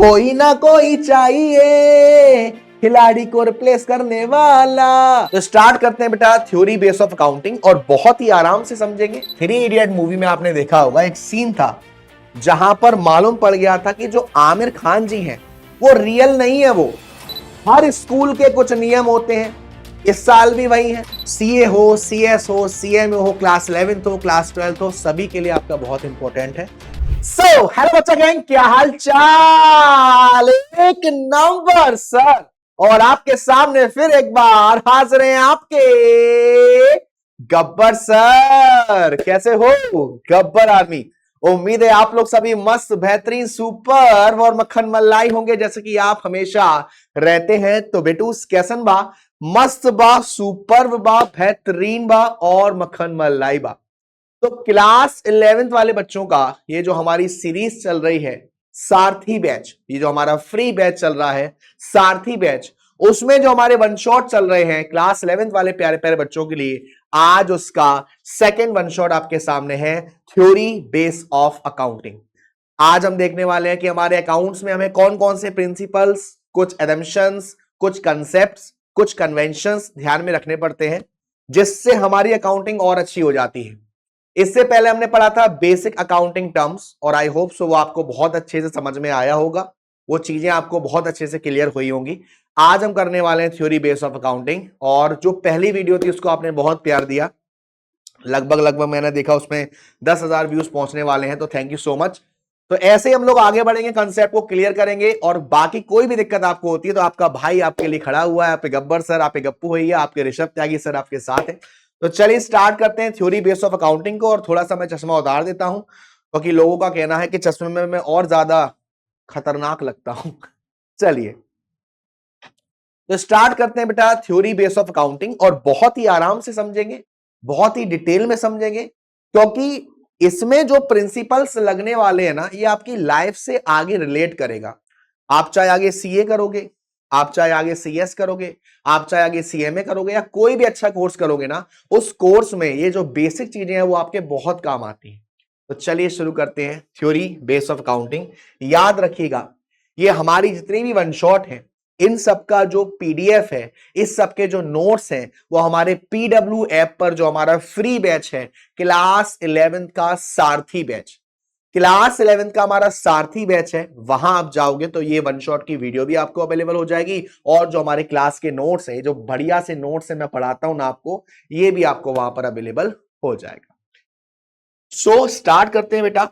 कोई ना कोई चाहिए खिलाड़ी को रिप्लेस करने वाला। तो स्टार्ट करते हैं बेटा थ्योरी बेस ऑफ अकाउंटिंग, और बहुत ही आराम से समझेंगे। थ्री इडियट मूवी में आपने देखा होगा एक सीन था जहां पर मालूम पड़ गया था कि जो आमिर खान जी हैं वो रियल नहीं है। वो हर स्कूल के कुछ नियम होते हैं, इस साल भी वही है। सीए हो, सीएस हो, सीएमए हो, क्लास 11th हो, क्लास 12th हो, सभी के लिए आपका बहुत इंपॉर्टेंट है। हेलो बच्चा गैंग, क्या हाल चाल? एक नंबर सर। और आपके सामने फिर एक बार हाजिर हैं आपके गब्बर सर। कैसे हो गब्बर आर्मी? उम्मीद है आप लोग सभी मस्त, बेहतरीन, सुपर और मक्खन मलाई होंगे जैसे कि आप हमेशा रहते हैं। तो बेटूस कैसन बा? मस्त बा, सुपर बा, बेहतरीन बा और मक्खन मलाई बा। तो क्लास 11th वाले बच्चों का ये जो हमारी सीरीज चल रही है सारथी बैच, ये जो हमारा फ्री बैच चल रहा है सारथी बैच, उसमें जो हमारे वन शॉट चल रहे हैं क्लास 11th वाले प्यारे प्यारे बच्चों के लिए, आज उसका सेकंड वन शॉट आपके सामने है, थ्योरी बेस ऑफ अकाउंटिंग। आज हम देखने वाले हैं कि हमारे अकाउंट्स में हमें कौन कौन से प्रिंसिपल्स, कुछ एजम्पशंस, कुछ कंसेप्ट्स, कुछ कन्वेंशंस ध्यान में रखने पड़ते हैं जिससे हमारी अकाउंटिंग और अच्छी हो जाती है। इससे पहले हमने पढ़ा था बेसिक अकाउंटिंग टर्म्स, और आई होप सो वो आपको बहुत अच्छे से समझ में आया होगा, वो चीजें आपको बहुत अच्छे से क्लियर हुई होंगी। आज हम करने वाले हैं थ्योरी बेस ऑफ अकाउंटिंग, और जो पहली वीडियो थी उसको आपने बहुत प्यार दिया, लगभग मैंने देखा उसमें 10,000 व्यूज पहुंचने वाले हैं, तो थैंक यू सो मच। तो ऐसे ही हम लोग आगे बढ़ेंगे, कंसेप्ट को क्लियर करेंगे, और बाकी कोई भी दिक्कत आपको होती है तो आपका भाई आपके लिए खड़ा हुआ है, आपके गब्बर सर, आपके गप्पू भैया, आपके ऋषभ त्यागी सर आपके साथ है। तो चलिए स्टार्ट करते हैं थ्योरी बेस ऑफ अकाउंटिंग को। और थोड़ा सा मैं चश्मा उतार देता हूं क्योंकि लोगों का कहना है कि चश्मे में मैं और ज्यादा खतरनाक लगता हूं। चलिए तो स्टार्ट करते हैं बेटा थ्योरी बेस ऑफ अकाउंटिंग, और बहुत ही आराम से समझेंगे, बहुत ही डिटेल में समझेंगे, क्योंकि इसमें जो प्रिंसिपल्स लगने वाले हैं ना, ये आपकी लाइफ से आगे रिलेट करेगा। आप चाहे आगे सीए करोगे, आप चाहे आगे सीएस करोगे, आप चाहे आगे सीएमए करोगे, या कोई भी अच्छा कोर्स करोगे ना, उस कोर्स में ये जो बेसिक चीजें हैं वो आपके बहुत काम आती हैं। तो चलिए शुरू करते हैं थ्योरी बेस ऑफ अकाउंटिंग। याद रखिएगा, ये हमारी जितनी भी वन शॉट है, इन सबका जो पीडीएफ है, इस सबके जो नोट्स हैं, वो हमारे पीडब्ल्यू ऐप पर जो हमारा फ्री बैच है क्लास 11th का सारथी बैच, क्लास 11th का हमारा सारथी बैच है, वहां आप जाओगे तो ये वन शॉट की वीडियो भी आपको अवेलेबल हो जाएगी, और जो हमारे क्लास के नोट्स है, जो बढ़िया से नोट्स है मैं पढ़ाता हूं ना आपको, ये भी आपको वहां पर अवेलेबल हो जाएगा। सो स्टार्ट करते हैं बेटा।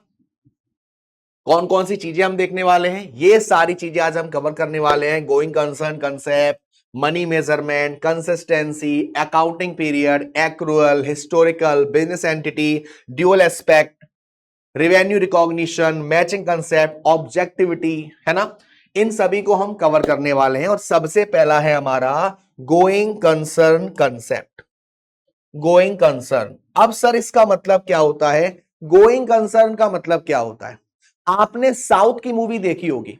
कौन कौन सी चीजें हम देखने वाले हैं, ये सारी चीजें आज हम कवर करने वाले हैं। Going concern concept, money measurement, consistency, accounting period, accrual, historical, business entity, dual aspect, revenue recognition, matching concept, objectivity, है ना, इन सभी को हम कवर करने वाले हैं। और सबसे पहला है हमारा going concern concept. Going concern, अब सर इसका मतलब क्या होता है? गोइंग कंसर्न का मतलब क्या होता है? आपने साउथ की मूवी देखी होगी,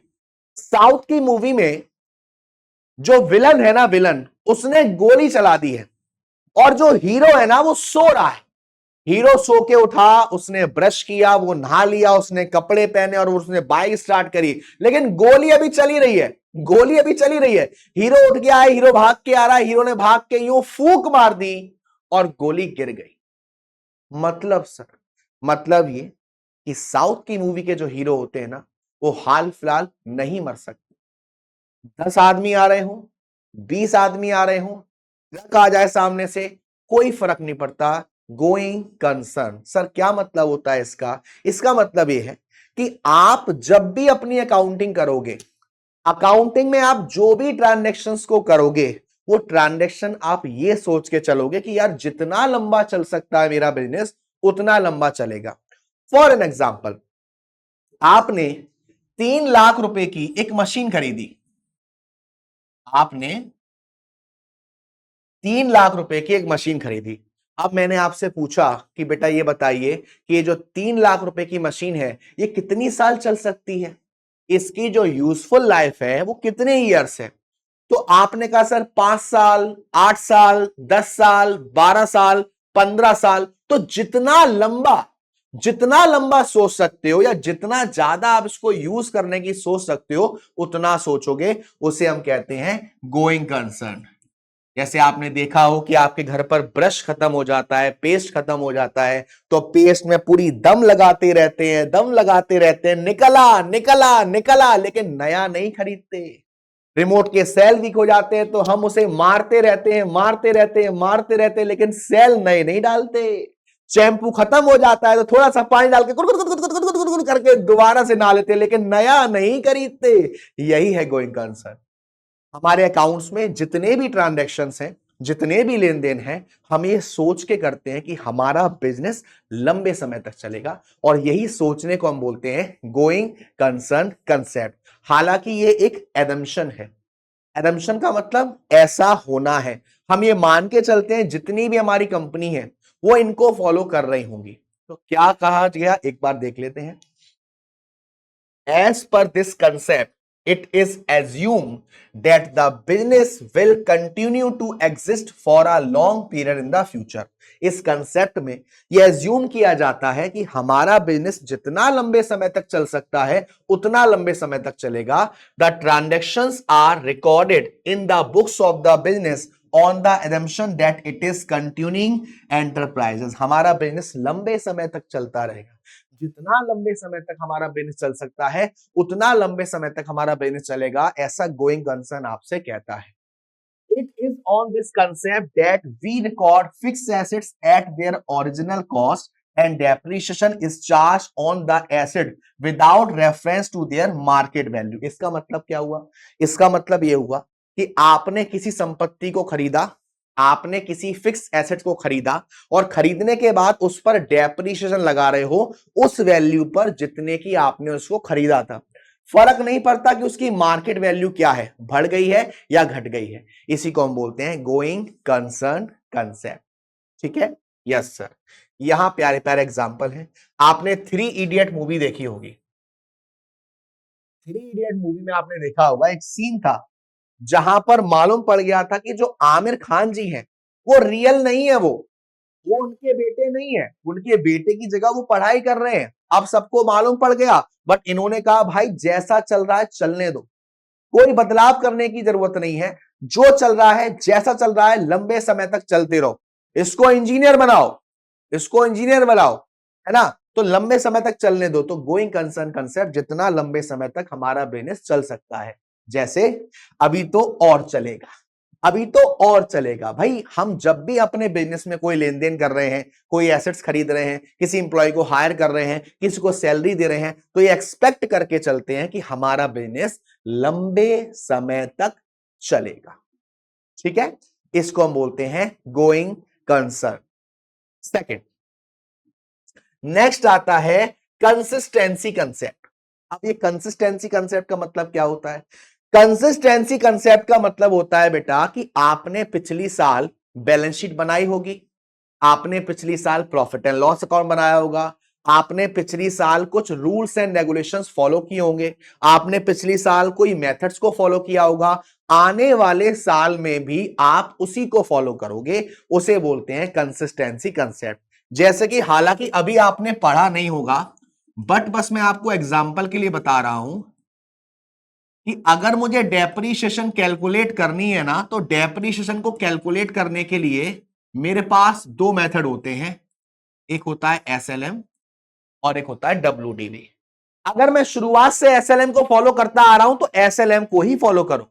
साउथ की मूवी में जो विलन है ना, विलन, उसने गोली चला दी है, और जो हीरो है ना वो सो रहा है। हीरो सो के उठा, उसने ब्रश किया, वो नहा लिया, उसने कपड़े पहने और उसने बाइक स्टार्ट करी, लेकिन गोली अभी चली रही है, गोली अभी चली रही है। हीरो उठ गया है, हीरो भाग के आ रहा है, हीरो ने भाग के यूं फूंक मार दी और गोली गिर गई। मतलब सर, मतलब ये कि साउथ की मूवी के जो हीरो होते हैं ना, वो हाल फिलहाल नहीं मर सकते। 10 आदमी आ रहे हो, 20 आदमी आ रहे हो, ट्रक आ जाए सामने से, कोई फर्क नहीं पड़ता। गोइंग कंसर्न, सर क्या मतलब होता है इसका? इसका मतलब यह है कि आप जब भी अपनी अकाउंटिंग करोगे, अकाउंटिंग में आप जो भी ट्रांजेक्शन्स को करोगे, वो ट्रांजेक्शन आप ये सोच के चलोगे कि यार जितना लंबा चल सकता है मेरा बिजनेस, उतना लंबा चलेगा। फॉर एन एग्जाम्पल, आपने 3 लाख रुपए की एक मशीन खरीदी, आपने 3 लाख रुपए की एक मशीन खरीदी। अब मैंने आपसे पूछा कि बेटा ये बताइए कि ये जो 3 लाख रुपए की मशीन है, ये कितनी साल चल सकती है, इसकी जो यूजफुल लाइफ है वो कितने ईयर्स है? तो आपने कहा सर 5 साल, 8 साल, 10 साल, 12 साल, 15 साल। तो जितना लंबा जितना लंबा सोच सकते हो या जितना ज्यादा आप इसको यूज करने की सोच सकते हो उतना सोचोगे, उसे हम कहते हैं गोइंग कंसर्न। जैसे आपने देखा हो कि आपके घर पर ब्रश खत्म हो जाता है, पेस्ट खत्म हो जाता है, तो पेस्ट में पूरी दम लगाते रहते हैं, दम लगाते रहते हैं, निकला निकला निकला, लेकिन नया नहीं खरीदते। रिमोट के सेल वीक हो जाते हैं तो हम उसे मारते रहते हैं, मारते रहते हैं, मारते रहते हैं, लेकिन सेल नए नहीं डालते। शैम्पू खत्म हो जाता है तो थोड़ा सा पानी डाल के गुड़ गुड़ गुड़ गुड़ गुड़ गुड़ गुड़ करके दोबारा से नहा लेते हैं, लेकिन नया नहीं खरीदते। यही है गोइंग कंसर्न। हमारे अकाउंट्स में जितने भी ट्रांजैक्शंस हैं, जितने भी लेन देन हैं, हम ये सोच के करते हैं कि हमारा बिजनेस लंबे समय तक चलेगा, और यही सोचने को हम बोलते हैं गोइंग कंसर्न कंसेप्ट। हालांकि ये एक एडम्पशन है। एडम्पशन का मतलब ऐसा होना है। हम ये मान के चलते हैं जितनी भी हमारी कंपनी है वो इनको फॉलो कर रही होंगी। तो क्या कहा गया, एक बार देख लेते हैं। As per this concept, it is assumed that the business will continue to exist for a long period in the future. इस कंसेप्ट में यह एज्यूम किया जाता है कि हमारा बिजनेस जितना लंबे समय तक चल सकता है उतना लंबे समय तक चलेगा। The transactions are recorded in the books of the business on the assumption that it is continuing enterprises। हमारा बिजनेस लंबे समय तक चलता रहेगा। जितना लंबे समय तक हमारा बिजनेस चल सकता है उतना लंबे समय तक हमारा बिजनेस चलेगा, ऐसा गोइंग कंसर्न आपसे कहता है। It is on this concept that we record fixed assets at their original cost and depreciation is charged on the asset without reference to their market value। इसका मतलब क्या हुआ? इसका मतलब यह हुआ कि आपने किसी संपत्ति को खरीदा, आपने किसी फिक्स एसेट को खरीदा, और खरीदने के बाद उस पर डेप्रिसिएशन लगा रहे हो उस वैल्यू पर जितने की आपने उसको खरीदा था। फर्क नहीं पड़ता कि उसकी मार्केट वैल्यू क्या है, बढ़ गई है या घट गई है। इसी को हम बोलते हैं गोइंग कंसर्न कंसेप्ट। ठीक है, यस सर। यहां प्यारे प्यारे एग्जांपल हैं। आपने थ्री इडियट मूवी देखी होगी। थ्री इडियट मूवी में आपने देखा होगा एक सीन था जहां पर मालूम पड़ गया था कि जो आमिर खान जी हैं वो रियल नहीं है, वो उनके बेटे नहीं है, उनके बेटे की जगह वो पढ़ाई कर रहे हैं। अब सबको मालूम पड़ गया, बट इन्होंने कहा भाई जैसा चल रहा है चलने दो, कोई बदलाव करने की जरूरत नहीं है, जो चल रहा है जैसा चल रहा है लंबे समय तक चलते रहो, इसको इंजीनियर बनाओ, इसको इंजीनियर बनाओ, है ना, तो लंबे समय तक चलने दो। तो गोइंग कंसर्न कंसेप्ट, जितना लंबे समय तक हमारा बिजनेस चल सकता है। जैसे अभी तो और चलेगा, अभी तो और चलेगा। भाई हम जब भी अपने बिजनेस में कोई लेन देन कर रहे हैं, कोई एसेट्स खरीद रहे हैं, किसी इंप्लॉय को हायर कर रहे हैं, किसी को सैलरी दे रहे हैं, तो ये एक्सपेक्ट करके चलते हैं कि हमारा बिजनेस लंबे समय तक चलेगा। ठीक है, इसको हम बोलते हैं गोइंग कंसर्न। सेकंड, नेक्स्ट आता है कंसिस्टेंसी कंसेप्ट। अब ये कंसिस्टेंसी कंसेप्ट का मतलब क्या होता है? कंसिस्टेंसी कंसेप्ट का मतलब होता है बेटा कि आपने पिछली साल बैलेंस शीट बनाई होगी, आपने पिछली साल प्रॉफिट एंड लॉस अकाउंट बनाया होगा, आपने पिछली साल कुछ रूल्स एंड रेगुलेशंस फॉलो किए होंगे, आपने पिछली साल कोई मेथड्स को फॉलो किया होगा, आने वाले साल में भी आप उसी को फॉलो करोगे, उसे बोलते हैं कंसिस्टेंसी कंसेप्ट। जैसे कि हालांकि अभी आपने पढ़ा नहीं होगा, बट बस मैं आपको एग्जांपल के लिए बता रहा हूं कि अगर मुझे डेप्रीशिएशन कैलकुलेट करनी है ना, तो डेप्रीशिएशन को कैलकुलेट करने के लिए मेरे पास दो मेथड होते हैं, एक होता है एसएलएम और एक होता है डब्ल्यूडीबी। अगर मैं शुरुआत से एसएलएम को फॉलो करता आ रहा हूं तो एसएलएम को ही फॉलो करो,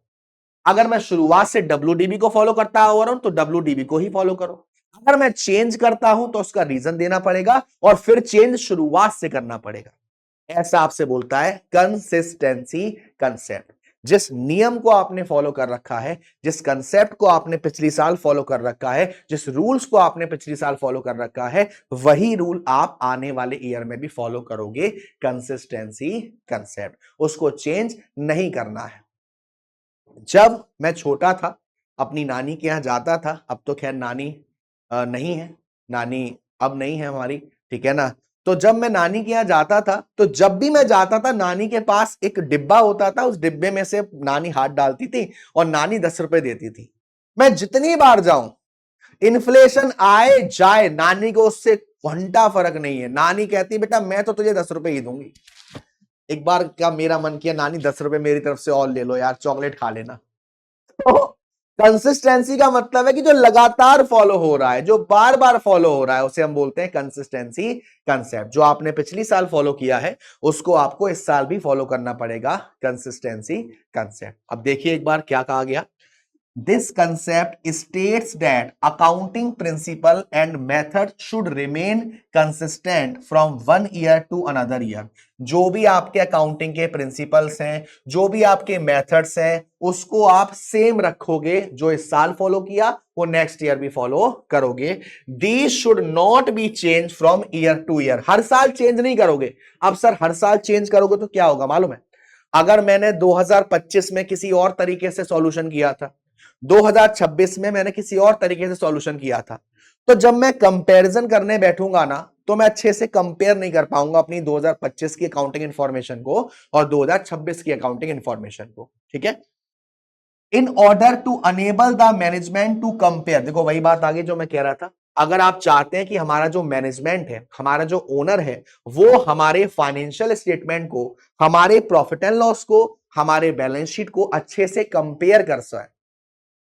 अगर मैं शुरुआत से डब्ल्यूडीबी को फॉलो करता आ रहा हूं तो डब्ल्यूडीबी को ही फॉलो करो। अगर मैं चेंज करता हूं तो उसका रीजन देना पड़ेगा और फिर चेंज शुरुआत से करना पड़ेगा। ऐसा आपसे बोलता है कंसिस्टेंसी कंसेप्ट। जिस नियम को आपने फॉलो कर रखा है, जिस कंसेप्ट को आपने पिछली साल फॉलो कर रखा है, जिस रूल्स को आपने पिछली साल फॉलो कर रखा है, वही रूल आप आने वाले ईयर में भी फॉलो करोगे। कंसिस्टेंसी कंसेप्ट, उसको चेंज नहीं करना है। जब मैं छोटा था अपनी नानी के यहां जाता था, अब तो खैर नानी नहीं है, नानी अब नहीं है हमारी, ठीक है ना। तो जब मैं नानी के यहाँ जाता था तो जब भी मैं जाता था नानी के पास एक डिब्बा होता था, उस डिब्बे में से नानी हाथ डालती थी और नानी 10 रुपए देती थी। मैं जितनी बार जाऊं इन्फ्लेशन आए जाए नानी को उससे घंटा फर्क नहीं है। नानी कहती बेटा मैं तो तुझे 10 रुपए ही दूंगी। एक बार क्या मेरा मन किया नानी 10 रुपए मेरी तरफ से और ले लो यार, चॉकलेट खा लेना। तो कंसिस्टेंसी का मतलब है कि जो लगातार फॉलो हो रहा है, जो बार बार फॉलो हो रहा है, उसे हम बोलते हैं कंसिस्टेंसी कंसेप्ट। जो आपने पिछली साल फॉलो किया है उसको आपको इस साल भी फॉलो करना पड़ेगा, कंसिस्टेंसी कंसेप्ट। अब देखिए एक बार क्या कहा गया। This concept states that accounting principle and method should remain consistent from one year to another year. जो भी आपके अकाउंटिंग के प्रिंसिपल्स हैं, जो भी आपके मेथड्स हैं, उसको आप सेम रखोगे। जो इस साल फॉलो किया वो नेक्स्ट ईयर भी फॉलो करोगे। These should not be changed from year to year. हर साल चेंज नहीं करोगे। अब सर हर साल चेंज करोगे तो क्या होगा मालूम है? अगर मैंने 2025 में किसी और तरीके से सॉल्यूशन किया था, 2026 में मैंने किसी और तरीके से सॉल्यूशन किया था, तो जब मैं कंपैरिजन करने बैठूंगा ना तो मैं अच्छे से कंपेयर नहीं कर पाऊंगा अपनी 2025 की अकाउंटिंग इंफॉर्मेशन को और 2026 की अकाउंटिंग इंफॉर्मेशन को। ठीक है, in order to enable the management to compare. देखो वही बात आगे जो मैं कह रहा था, अगर आप चाहते हैं कि हमारा जो मैनेजमेंट है, हमारा जो ओनर है, वो हमारे फाइनेंशियल स्टेटमेंट को, हमारे प्रॉफिट एंड लॉस को, हमारे बैलेंस शीट को अच्छे से कंपेयर कर सके,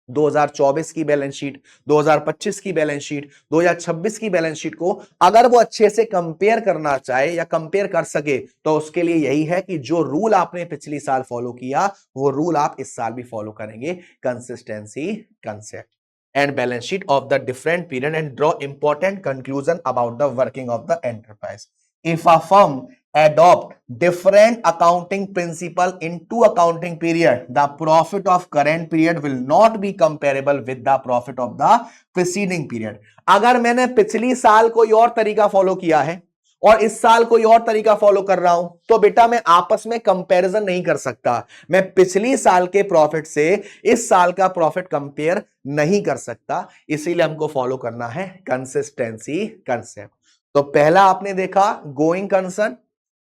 2024 की बैलेंस शीट, 2025 की बैलेंस शीट, 2026 की बैलेंस शीट को अगर वो अच्छे से कंपेयर करना चाहे या कंपेयर कर सके, तो उसके लिए यही है कि जो रूल आपने पिछली साल फॉलो किया वो रूल आप इस साल भी फॉलो करेंगे, consistency concept and balance sheet of the different period and draw important conclusion about the working of the enterprise. If a firm adopt different accounting principle in two accounting period, the profit of current period will not be comparable with the profit of the preceding period. अगर मैंने पिछली साल कोई और तरीका follow किया है और इस साल कोई और तरीका फॉलो कर रहा हूं, तो बेटा मैं आपस में कंपैरिजन नहीं कर सकता। मैं पिछली साल के प्रॉफिट से इस साल का प्रॉफिट कंपेयर नहीं कर सकता, इसीलिए हमको फॉलो करना है कंसिस्टेंसी कंसेप्ट। तो पहला आपने देखा गोइंग कंसर्न।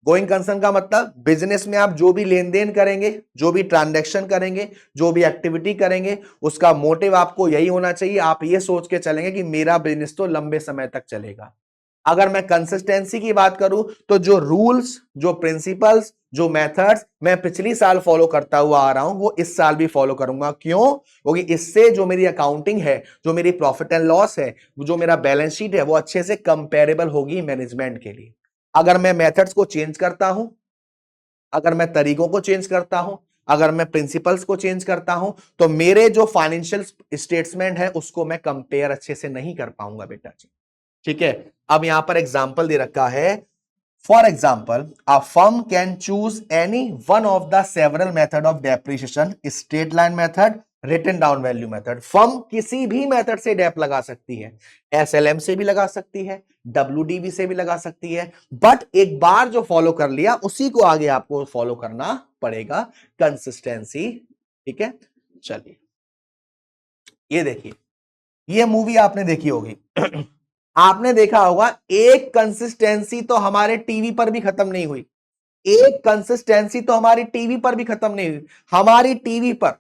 गोइंग कंसर्न का मतलब बिजनेस में आप जो भी लेन देन करेंगे, जो भी ट्रांजैक्शन करेंगे, जो भी एक्टिविटी करेंगे, उसका मोटिव आपको यही होना चाहिए। आप ये सोच के चलेंगे कि मेरा बिजनेस तो लंबे समय तक चलेगा। अगर मैं कंसिस्टेंसी की बात करूं तो जो रूल्स, जो प्रिंसिपल्स, जो मेथड्स मैं पिछली साल फॉलो करता हुआ आ रहा हूं वो इस साल भी फॉलो करूंगा। क्यों? क्योंकि इससे जो मेरी अकाउंटिंग है, जो मेरी प्रॉफिट एंड लॉस है, जो मेरा बैलेंस शीट है, वो अच्छे से कंपेरेबल होगी मैनेजमेंट के लिए। अगर मैं मेथड्स को चेंज करता हूं, अगर मैं तरीकों को चेंज करता हूं, अगर मैं प्रिंसिपल्स को चेंज करता हूं, तो मेरे जो फाइनेंशियल स्टेटमेंट है उसको मैं कंपेयर अच्छे से नहीं कर पाऊंगा बेटा जी। ठीक है, अब यहां पर एग्जाम्पल दे रखा है। For example, a firm can choose any one of the several method of depreciation, straight line method, written down value method. Firm किसी भी मेथड से डेप लगा सकती है, एसएलएम से भी लगा सकती है, डब्ल्यूडीवी से भी लगा सकती है, बट एक बार जो फॉलो कर लिया उसी को आगे आपको फॉलो करना पड़ेगा, कंसिस्टेंसी। ठीक है, चलिए ये देखिए, ये मूवी आपने देखी होगी आपने देखा होगा, एक कंसिस्टेंसी तो हमारे टीवी पर भी खत्म नहीं हुई, एक कंसिस्टेंसी तो हमारी टीवी पर भी खत्म नहीं हुई। हमारी टीवी पर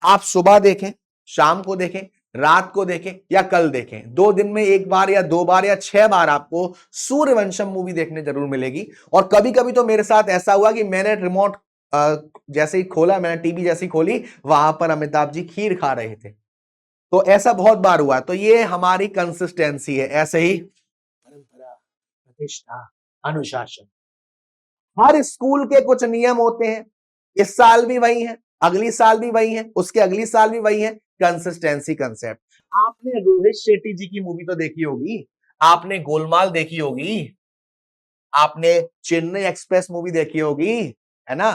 आप सुबह देखें, शाम को देखें, रात को देखें या कल देखें, 2 दिन में एक बार या 2 बार या 6 बार आपको सूर्यवंशम मूवी देखने जरूर मिलेगी। और कभी कभी तो मेरे साथ ऐसा हुआ कि मैंने रिमोट जैसे ही खोला, मैंने टीवी जैसी खोली, वहां पर अमिताभ जी खीर खा रहे थे। तो ऐसा बहुत बार हुआ। तो ये हमारी कंसिस्टेंसी है। ऐसे ही परंपरा, प्रतिष्ठा, अनुशासन, हर स्कूल के कुछ नियम होते हैं। इस साल भी वही है, अगली साल भी वही है, उसके अगली साल भी वही है, कंसिस्टेंसी कंसेप्ट। आपने रोहित शेट्टी जी की मूवी तो देखी होगी, आपने गोलमाल देखी होगी, आपने चेन्नई एक्सप्रेस मूवी देखी होगी, है ना?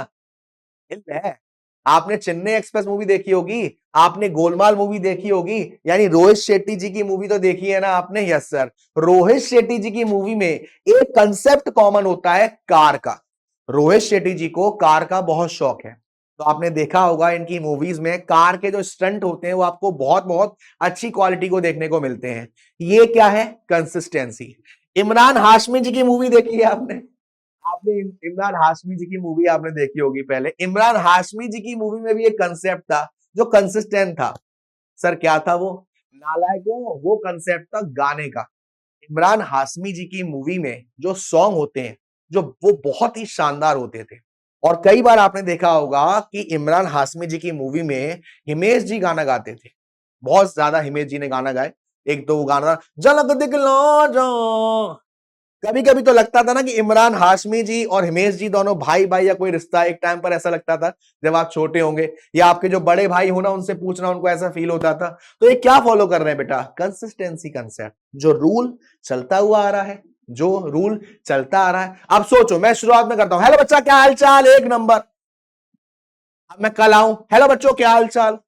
है। आपने चेन्नई एक्सप्रेस मूवी देखी होगी, आपने गोलमाल मूवी देखी होगी, यानी रोहित शेट्टी जी की मूवी तो देखी है ना आपने? Yes sir. रोहित शेट्टी जी की मूवी में एक कंसेप्ट कॉमन होता है, कार का। रोहित शेट्टी जी को कार का बहुत शौक है, तो आपने देखा होगा इनकी मूवीज में कार के जो स्टंट होते हैं वो आपको बहुत बहुत अच्छी क्वालिटी को देखने को मिलते हैं। ये क्या है? कंसिस्टेंसी। इमरान हाशमी जी की मूवी देखी है आपने? आपने इमरान हाशमी जी की मूवी आपने देखी होगी पहले। इमरान हाशमी जी की मूवी में भी एक कंसेप्ट था जो कंसिस्टेंट था। सर क्या था वो? नालायकों वो कंसेप्ट था गाने का। इमरान हाशमी जी की मूवी में जो सॉन्ग होते हैं, जो वो बहुत ही शानदार होते थे। और कई बार आपने देखा होगा कि इमरान हाशमी जी की मूवी में हिमेश जी गाना गाते थे। बहुत ज्यादा हिमेश जी ने गाना गाए। एक तो वो गाना झलक दिखला जा, कभी कभी तो लगता था ना कि इमरान हाशमी जी और हिमेश जी दोनों भाई भाई या कोई रिश्ता। एक टाइम पर ऐसा लगता था जब आप छोटे होंगे या आपके जो बड़े भाई हो ना उनसे पूछना, उनको ऐसा फील होता था। तो ये क्या फॉलो कर रहे हैं बेटा? कंसिस्टेंसी कंसेप्ट, जो रूल चलता हुआ आ रहा है, जो रूल चलता आ रहा है। अब सोचो, मैं शुरुआत में करता हूं, हेलो बच्चा क्या हाल चाल, एक नंबर। अब मैं कल आऊं, हेलो बच्चों क्या हाल चाल।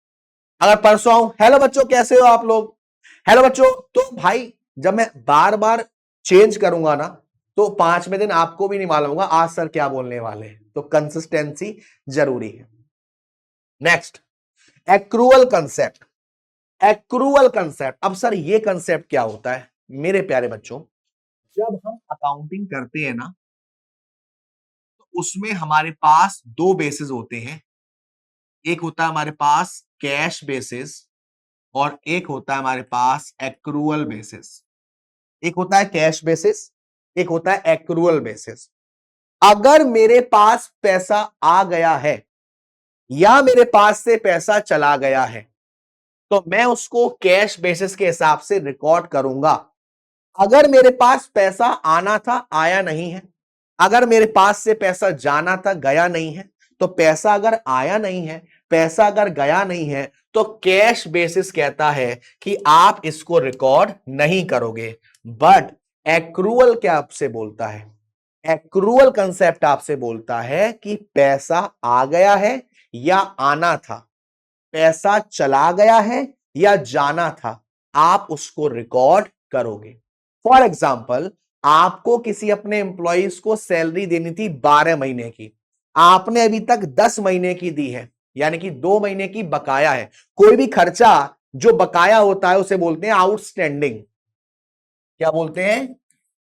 अगर परसों आऊं, हेलो बच्चों कैसे हो आप लोग, हेलो बच्चों। तो भाई जब मैं बार बार चेंज करूंगा ना, तो 5वें दिन आपको भी नहीं मालूम होगा आज सर क्या बोलने वाले हैं। तो कंसिस्टेंसी जरूरी है। Next, accrual concept. Accrual concept, अब सर ये कंसेप्ट क्या होता है? मेरे प्यारे बच्चों, जब हम अकाउंटिंग करते हैं ना, तो उसमें हमारे पास दो बेसिस होते हैं। एक होता है हमारे पास कैश बेसिस और एक होता है हमारे पास एक्रूअल बेसिस। एक होता है कैश बेसिस, एक होता है एक्रूअल बेसिस। अगर मेरे पास पैसा आ गया है या मेरे पास से पैसा चला गया है, तो मैं उसको कैश बेसिस के हिसाब से रिकॉर्ड करूंगा। अगर मेरे पास पैसा आना था, आया नहीं है, अगर मेरे पास से पैसा जाना था, गया नहीं है, तो पैसा अगर आया नहीं है, पैसा अगर गया नहीं है, तो कैश बेसिस कहता है कि आप इसको रिकॉर्ड नहीं करोगे। बट एक्रूअल क्या आपसे बोलता है? एक्रूअल कंसेप्ट आपसे बोलता है कि पैसा आ गया है या आना था, पैसा चला गया है या जाना था, आप उसको रिकॉर्ड करोगे। फॉर एग्जाम्पल, आपको किसी अपने एम्प्लॉइज को सैलरी देनी थी 12 महीने की, आपने अभी तक 10 महीने की दी है, यानी कि 2 महीने की बकाया है। कोई भी खर्चा जो बकाया होता है उसे बोलते हैं आउटस्टैंडिंग। क्या बोलते हैं?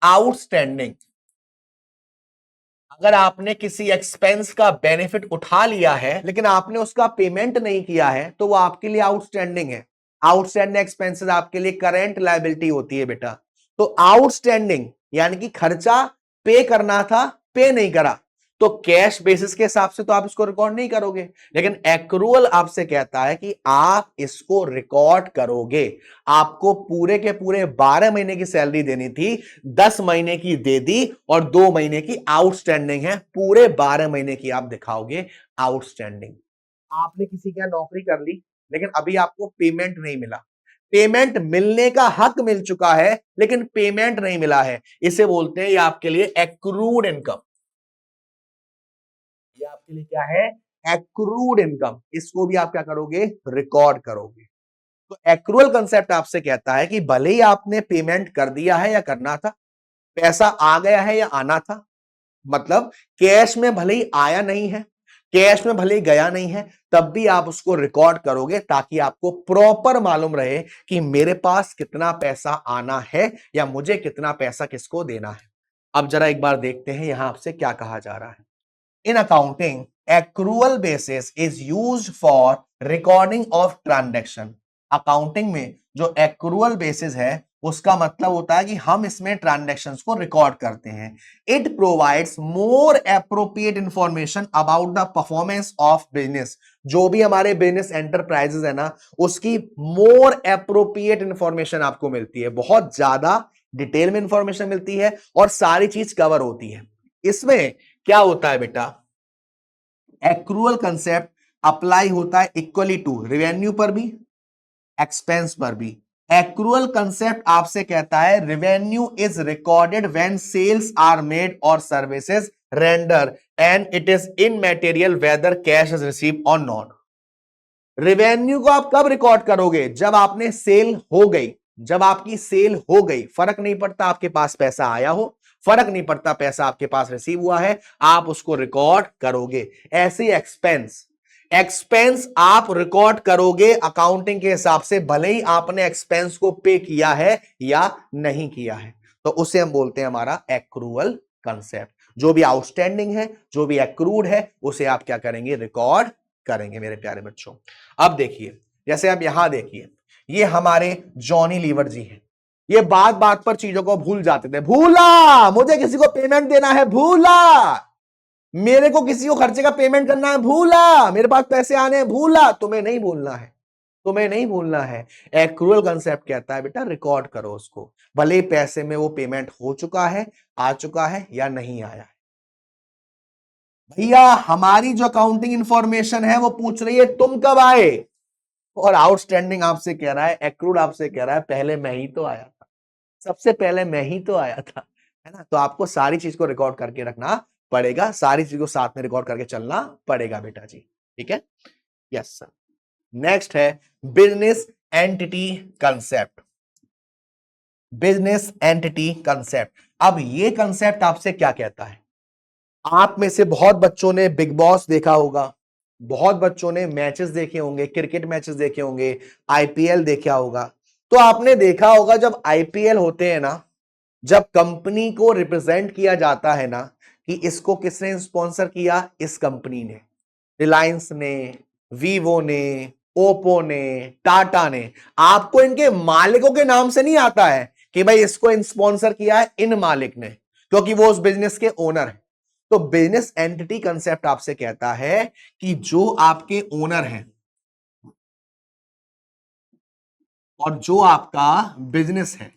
आउटस्टैंडिंग। अगर आपने किसी एक्सपेंस का बेनिफिट उठा लिया है लेकिन आपने उसका पेमेंट नहीं किया है, तो वो आपके लिए आउटस्टैंडिंग है। आउटस्टैंडिंग एक्सपेंसेस आपके लिए करंट लायबिलिटी होती है बेटा। तो आउटस्टैंडिंग यानी कि खर्चा पे करना था, पे नहीं करा, तो कैश बेसिस के हिसाब से तो आप इसको रिकॉर्ड नहीं करोगे। लेकिन एक्रूअल आपसे कहता है कि आप इसको रिकॉर्ड करोगे। आपको पूरे के पूरे 12 महीने की सैलरी देनी थी, 10 महीने की दे दी और 2 महीने की आउटस्टैंडिंग है, पूरे 12 महीने की आप दिखाओगे आउटस्टैंडिंग। आपने किसी के यहां नौकरी कर ली लेकिन अभी आपको पेमेंट नहीं मिला, पेमेंट मिलने का हक मिल चुका है लेकिन पेमेंट नहीं मिला है, इसे बोलते हैं, ये आपके लिए एक्रूड इनकम। ये आपके लिए क्या है? Accrued income. इसको भी आप क्या करोगे? रिकॉर्ड करोगे। तो एक्रूअल कंसेप्ट आपसे कहता है कि भले ही आपने पेमेंट कर दिया है या करना था, पैसा आ गया है या आना था, मतलब कैश में भले ही आया नहीं है, कैश में भले ही गया नहीं है, तब भी आप उसको रिकॉर्ड करोगे ताकि आपको प्रॉपर मालूम रहे कि मेरे पास कितना पैसा आना है या मुझे कितना पैसा किसको देना है। अब जरा एक बार देखते हैं यहां आपसे क्या कहा जा रहा है। In accounting, accrual basis is used for recording of transaction. Accounting में जो एक्रूअल बेसिस है उसका मतलब होता है कि हम इसमें ट्रांजैक्शंस को रिकॉर्ड करते हैं। It provides more appropriate information about the performance of business. जो भी हमारे बिजनेस एंटरप्राइजेस है ना, उसकी मोर एप्रोप्रिएट इंफॉर्मेशन आपको मिलती है, बहुत ज्यादा डिटेल में इंफॉर्मेशन मिलती है और सारी चीज कवर होती है। इसमें क्या होता है बेटा? एक्रूअल कंसेप्ट अप्लाई होता है इक्वली टू रेवेन्यू पर भी, एक्सपेंस पर भी। एक्रूअल कंसेप्ट आपसे कहता है revenue is recorded when sales are made और services render and it is immaterial whether cash is received और नॉट। रेवेन्यू को आप कब रिकॉर्ड करोगे? जब आपने सेल हो गई, जब आपकी सेल हो गई, फर्क नहीं पड़ता आपके पास पैसा आया हो, फर्क नहीं पड़ता पैसा आपके पास रिसीव हुआ है, आप उसको रिकॉर्ड करोगे। ऐसे एक्सपेंस, एक्सपेंस आप रिकॉर्ड करोगे अकाउंटिंग के हिसाब से, भले ही आपने एक्सपेंस को पे किया है या नहीं किया है। तो उसे हम बोलते हैं हमारा एक्रूअल कंसेप्ट। जो भी आउटस्टैंडिंग है, जो भी एक्रूड है, उसे आप क्या करेंगे? रिकॉर्ड करेंगे मेरे प्यारे बच्चों। अब देखिए, जैसे आप यहां देखिए, ये हमारे जॉनी लीवर जी हैं। ये बात बात पर चीजों को भूल जाते थे। भूला, मुझे किसी को पेमेंट देना है, भूला, मेरे को किसी को खर्चे का पेमेंट करना है, भूला, मेरे पास पैसे आने हैं, भूला। तुम्हें नहीं भूलना है, तुम्हें नहीं भूलना है। एक्रूअल कंसेप्ट कहता है बेटा रिकॉर्ड करो उसको, भले ही पैसे में वो पेमेंट हो चुका है, आ चुका है या नहीं आया है। भैया हमारी जो अकाउंटिंग इंफॉर्मेशन है वो पूछ रही है तुम कब आए, और आउटस्टैंडिंग आपसे कह रहा है, एक्रूड आपसे कह रहा है पहले मैं ही तो आया था, सबसे पहले मैं ही तो आया था, है ना। तो आपको सारी चीज को रिकॉर्ड करके रखना पड़ेगा, सारी चीज को साथ में रिकॉर्ड करके चलना पड़ेगा बेटा जी, ठीक है। Yes sir. नेक्स्ट है business entity concept. Business entity concept, अब ये कंसेप्ट आपसे क्या कहता है। आप में से बहुत बच्चों ने बिग बॉस देखा होगा, बहुत बच्चों ने मैचेस देखे होंगे, क्रिकेट मैचेस देखे होंगे, आईपीएल देखा होगा। तो आपने देखा होगा जब आईपीएल होते हैं ना, जब कंपनी को रिप्रेजेंट किया जाता है ना कि इसको किसने स्पॉन्सर किया, इस कंपनी ने, रिलायंस ने, वीवो ने, ओप्पो ने, टाटा ने, आपको इनके मालिकों के नाम से नहीं आता है कि भाई इसको स्पॉन्सर किया है इन मालिक ने, क्योंकि वो उस बिजनेस के ओनर है। तो बिजनेस एंटिटी कंसेप्ट आपसे कहता है कि जो आपके ओनर हैं और जो आपका बिजनेस है,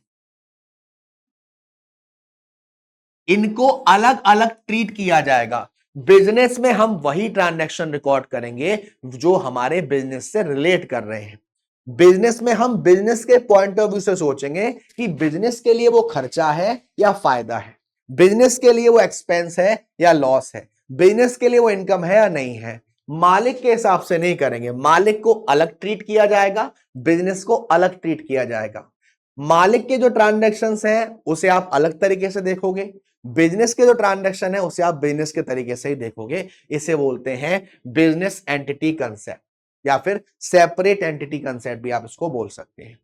इनको अलग अलग ट्रीट किया जाएगा। बिजनेस में हम वही ट्रांजैक्शन रिकॉर्ड करेंगे जो हमारे बिजनेस से रिलेट कर रहे हैं। बिजनेस में हम बिजनेस के पॉइंट ऑफ व्यू से सोचेंगे कि बिजनेस के लिए वो खर्चा है या फायदा है, बिजनेस के लिए वो एक्सपेंस है या लॉस है, बिजनेस के लिए वो इनकम है या नहीं है। मालिक के हिसाब से नहीं करेंगे, मालिक को अलग ट्रीट किया जाएगा, बिजनेस को अलग ट्रीट किया जाएगा। मालिक के जो ट्रांजैक्शंस हैं उसे आप अलग तरीके से देखोगे, बिजनेस के जो ट्रांजैक्शन है उसे आप बिजनेस के तरीके से ही देखोगे। इसे बोलते हैं बिजनेस एंटिटी कंसेप्ट या फिर सेपरेट एंटिटी कंसेप्ट भी आप इसको बोल सकते हैं।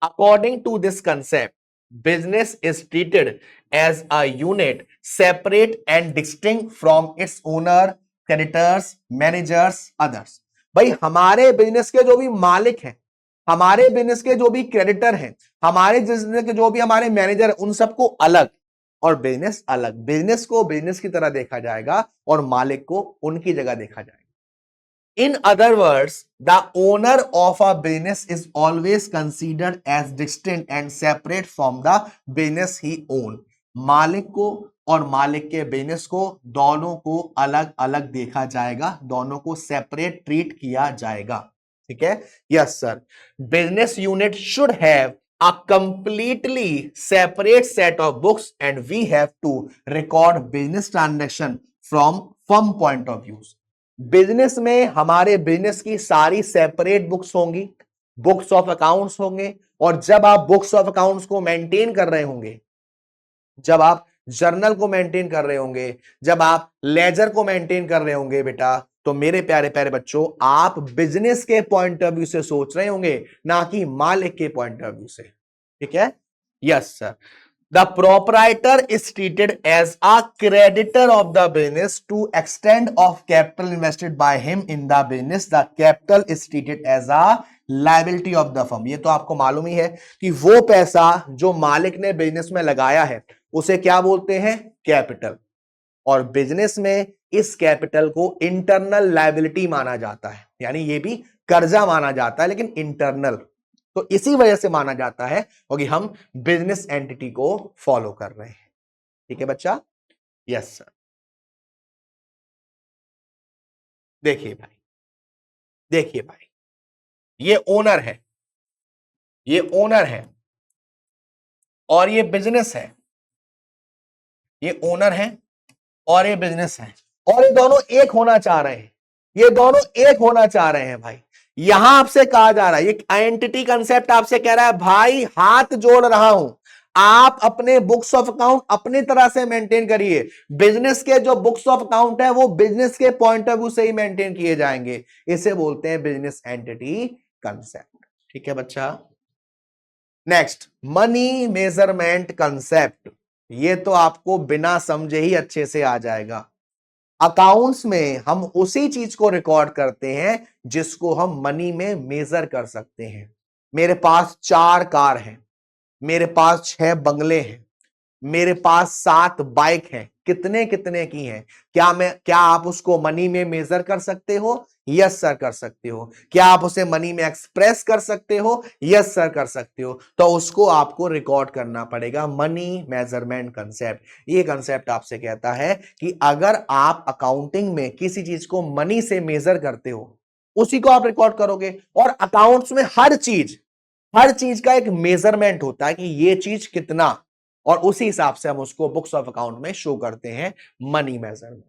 According to this concept, business is treated as a unit separate and distinct from its owner, creditors, managers, others. भाई हमारे बिजनेस के जो भी मालिक हैं, हमारे बिजनेस के जो भी क्रेडिटर हैं, हमारे बिजनेस के जो भी हमारे मैनेजर हैं, उन सबको अलग और बिजनेस अलग। बिजनेस को बिजनेस की तरह देखा जाएगा और मालिक को उनकी जगह देखा जाएगा। In other words, the owner of a business is always considered as distinct and separate from the business he owns. मालिक को और मालिक के बिजनेस को दोनों को अलग अलग देखा जाएगा, दोनों को सेपरेट ट्रीट किया जाएगा, ठीक है। Yes sir. Business unit should have a completely separate set of books and we have to record business transaction from firm point of view. Business में हमारे बिजनेस की सारी सेपरेट बुक्स होंगी, बुक्स ऑफ अकाउंट्स होंगे, और जब आप books of accounts को मेंटेन कर रहे होंगे, जब आप जर्नल को मेंटेन कर रहे होंगे, जब आप लेजर को मेंटेन कर रहे होंगे बेटा, तो मेरे प्यारे प्यारे बच्चों आप बिजनेस के पॉइंट ऑफ व्यू से सोच रहे होंगे, ना कि मालिक के पॉइंट ऑफ व्यू से, ठीक है। Yes sir. The proprietor is treated as a creditor of the business to extent of capital invested by him in the business. The capital is treated as a liability of the firm. ये तो आपको मालूम ही है कि वो पैसा जो मालिक ने बिजनेस में लगाया है उसे क्या बोलते हैं, कैपिटल। और बिजनेस में इस कैपिटल को इंटरनल लायबिलिटी माना जाता है, यानी ये भी कर्जा माना जाता है लेकिन इंटरनल। तो इसी वजह से माना जाता है क्योंकि हम बिजनेस एंटिटी को फॉलो कर रहे हैं, ठीक है बच्चा। Yes sir. देखिए भाई, देखिए भाई, ये ओनर है, ये ओनर है और ये बिजनेस है, ये ओनर है और ये बिजनेस है, और ये दोनों एक होना चाह रहे हैं, ये दोनों एक होना चाह रहे हैं भाई। यहां आपसे कहा जा रहा है, ये आइडेंटिटी कंसेप्ट आपसे कह रहा है भाई हाथ जोड़ रहा हूं, आप अपने बुक्स ऑफ अकाउंट अपनी तरह से मेंटेन करिए। बिजनेस के जो बुक्स ऑफ अकाउंट है वो बिजनेस के पॉइंट ऑफ व्यू से ही मेंटेन किए जाएंगे। इसे बोलते हैं बिजनेस एंटिटी कंसेप्ट, ठीक है बच्चा। Next, money measurement concept. ये तो आपको बिना समझे ही अच्छे से आ जाएगा। अकाउंट्स में हम उसी चीज को रिकॉर्ड करते हैं जिसको हम मनी में मेजर कर सकते हैं। मेरे पास 4 कार हैं, मेरे पास 6 बंगले हैं, मेरे पास 7 बाइक हैं, कितने कितने की हैं? क्या आप उसको मनी में मेजर कर सकते हो? यस सर कर सकते हो। क्या आप उसे मनी में एक्सप्रेस कर सकते हो? यस सर कर सकते हो। तो उसको आपको रिकॉर्ड करना पड़ेगा, मनी मेजरमेंट कंसेप्ट। ये कंसेप्ट आपसे कहता है कि अगर आप अकाउंटिंग में किसी चीज को मनी से मेजर करते हो, उसी को आप रिकॉर्ड करोगे। और अकाउंट्स में हर चीज का एक मेजरमेंट होता है कि ये चीज कितना, और उसी हिसाब से हम उसको बुक्स ऑफ अकाउंट में शो करते हैं, money measurement.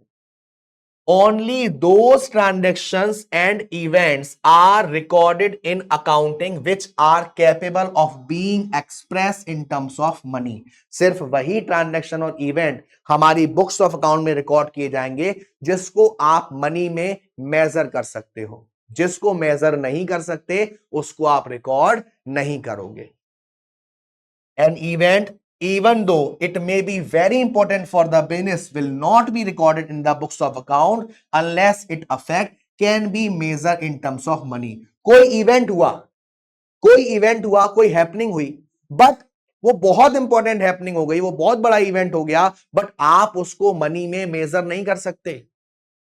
Only those transactions and events are recorded in accounting which are capable of being expressed in terms of money. सिर्फ वही ट्रांजैक्शन और इवेंट हमारी बुक्स ऑफ अकाउंट में रिकॉर्ड किए जाएंगे जिसको आप मनी में मेजर कर सकते हो। जिसको मेजर नहीं कर सकते उसको आप रिकॉर्ड नहीं करोगे। An event, even though it may be very important for the business, will not be recorded in the books of account unless it affect can be measured in terms of money. कोई event हुआ, कोई happening हुई, but वो बहुत important happening हो गई, वो बहुत बड़ा इवेंट हो गया, बट आप उसको मनी में मेजर नहीं कर सकते।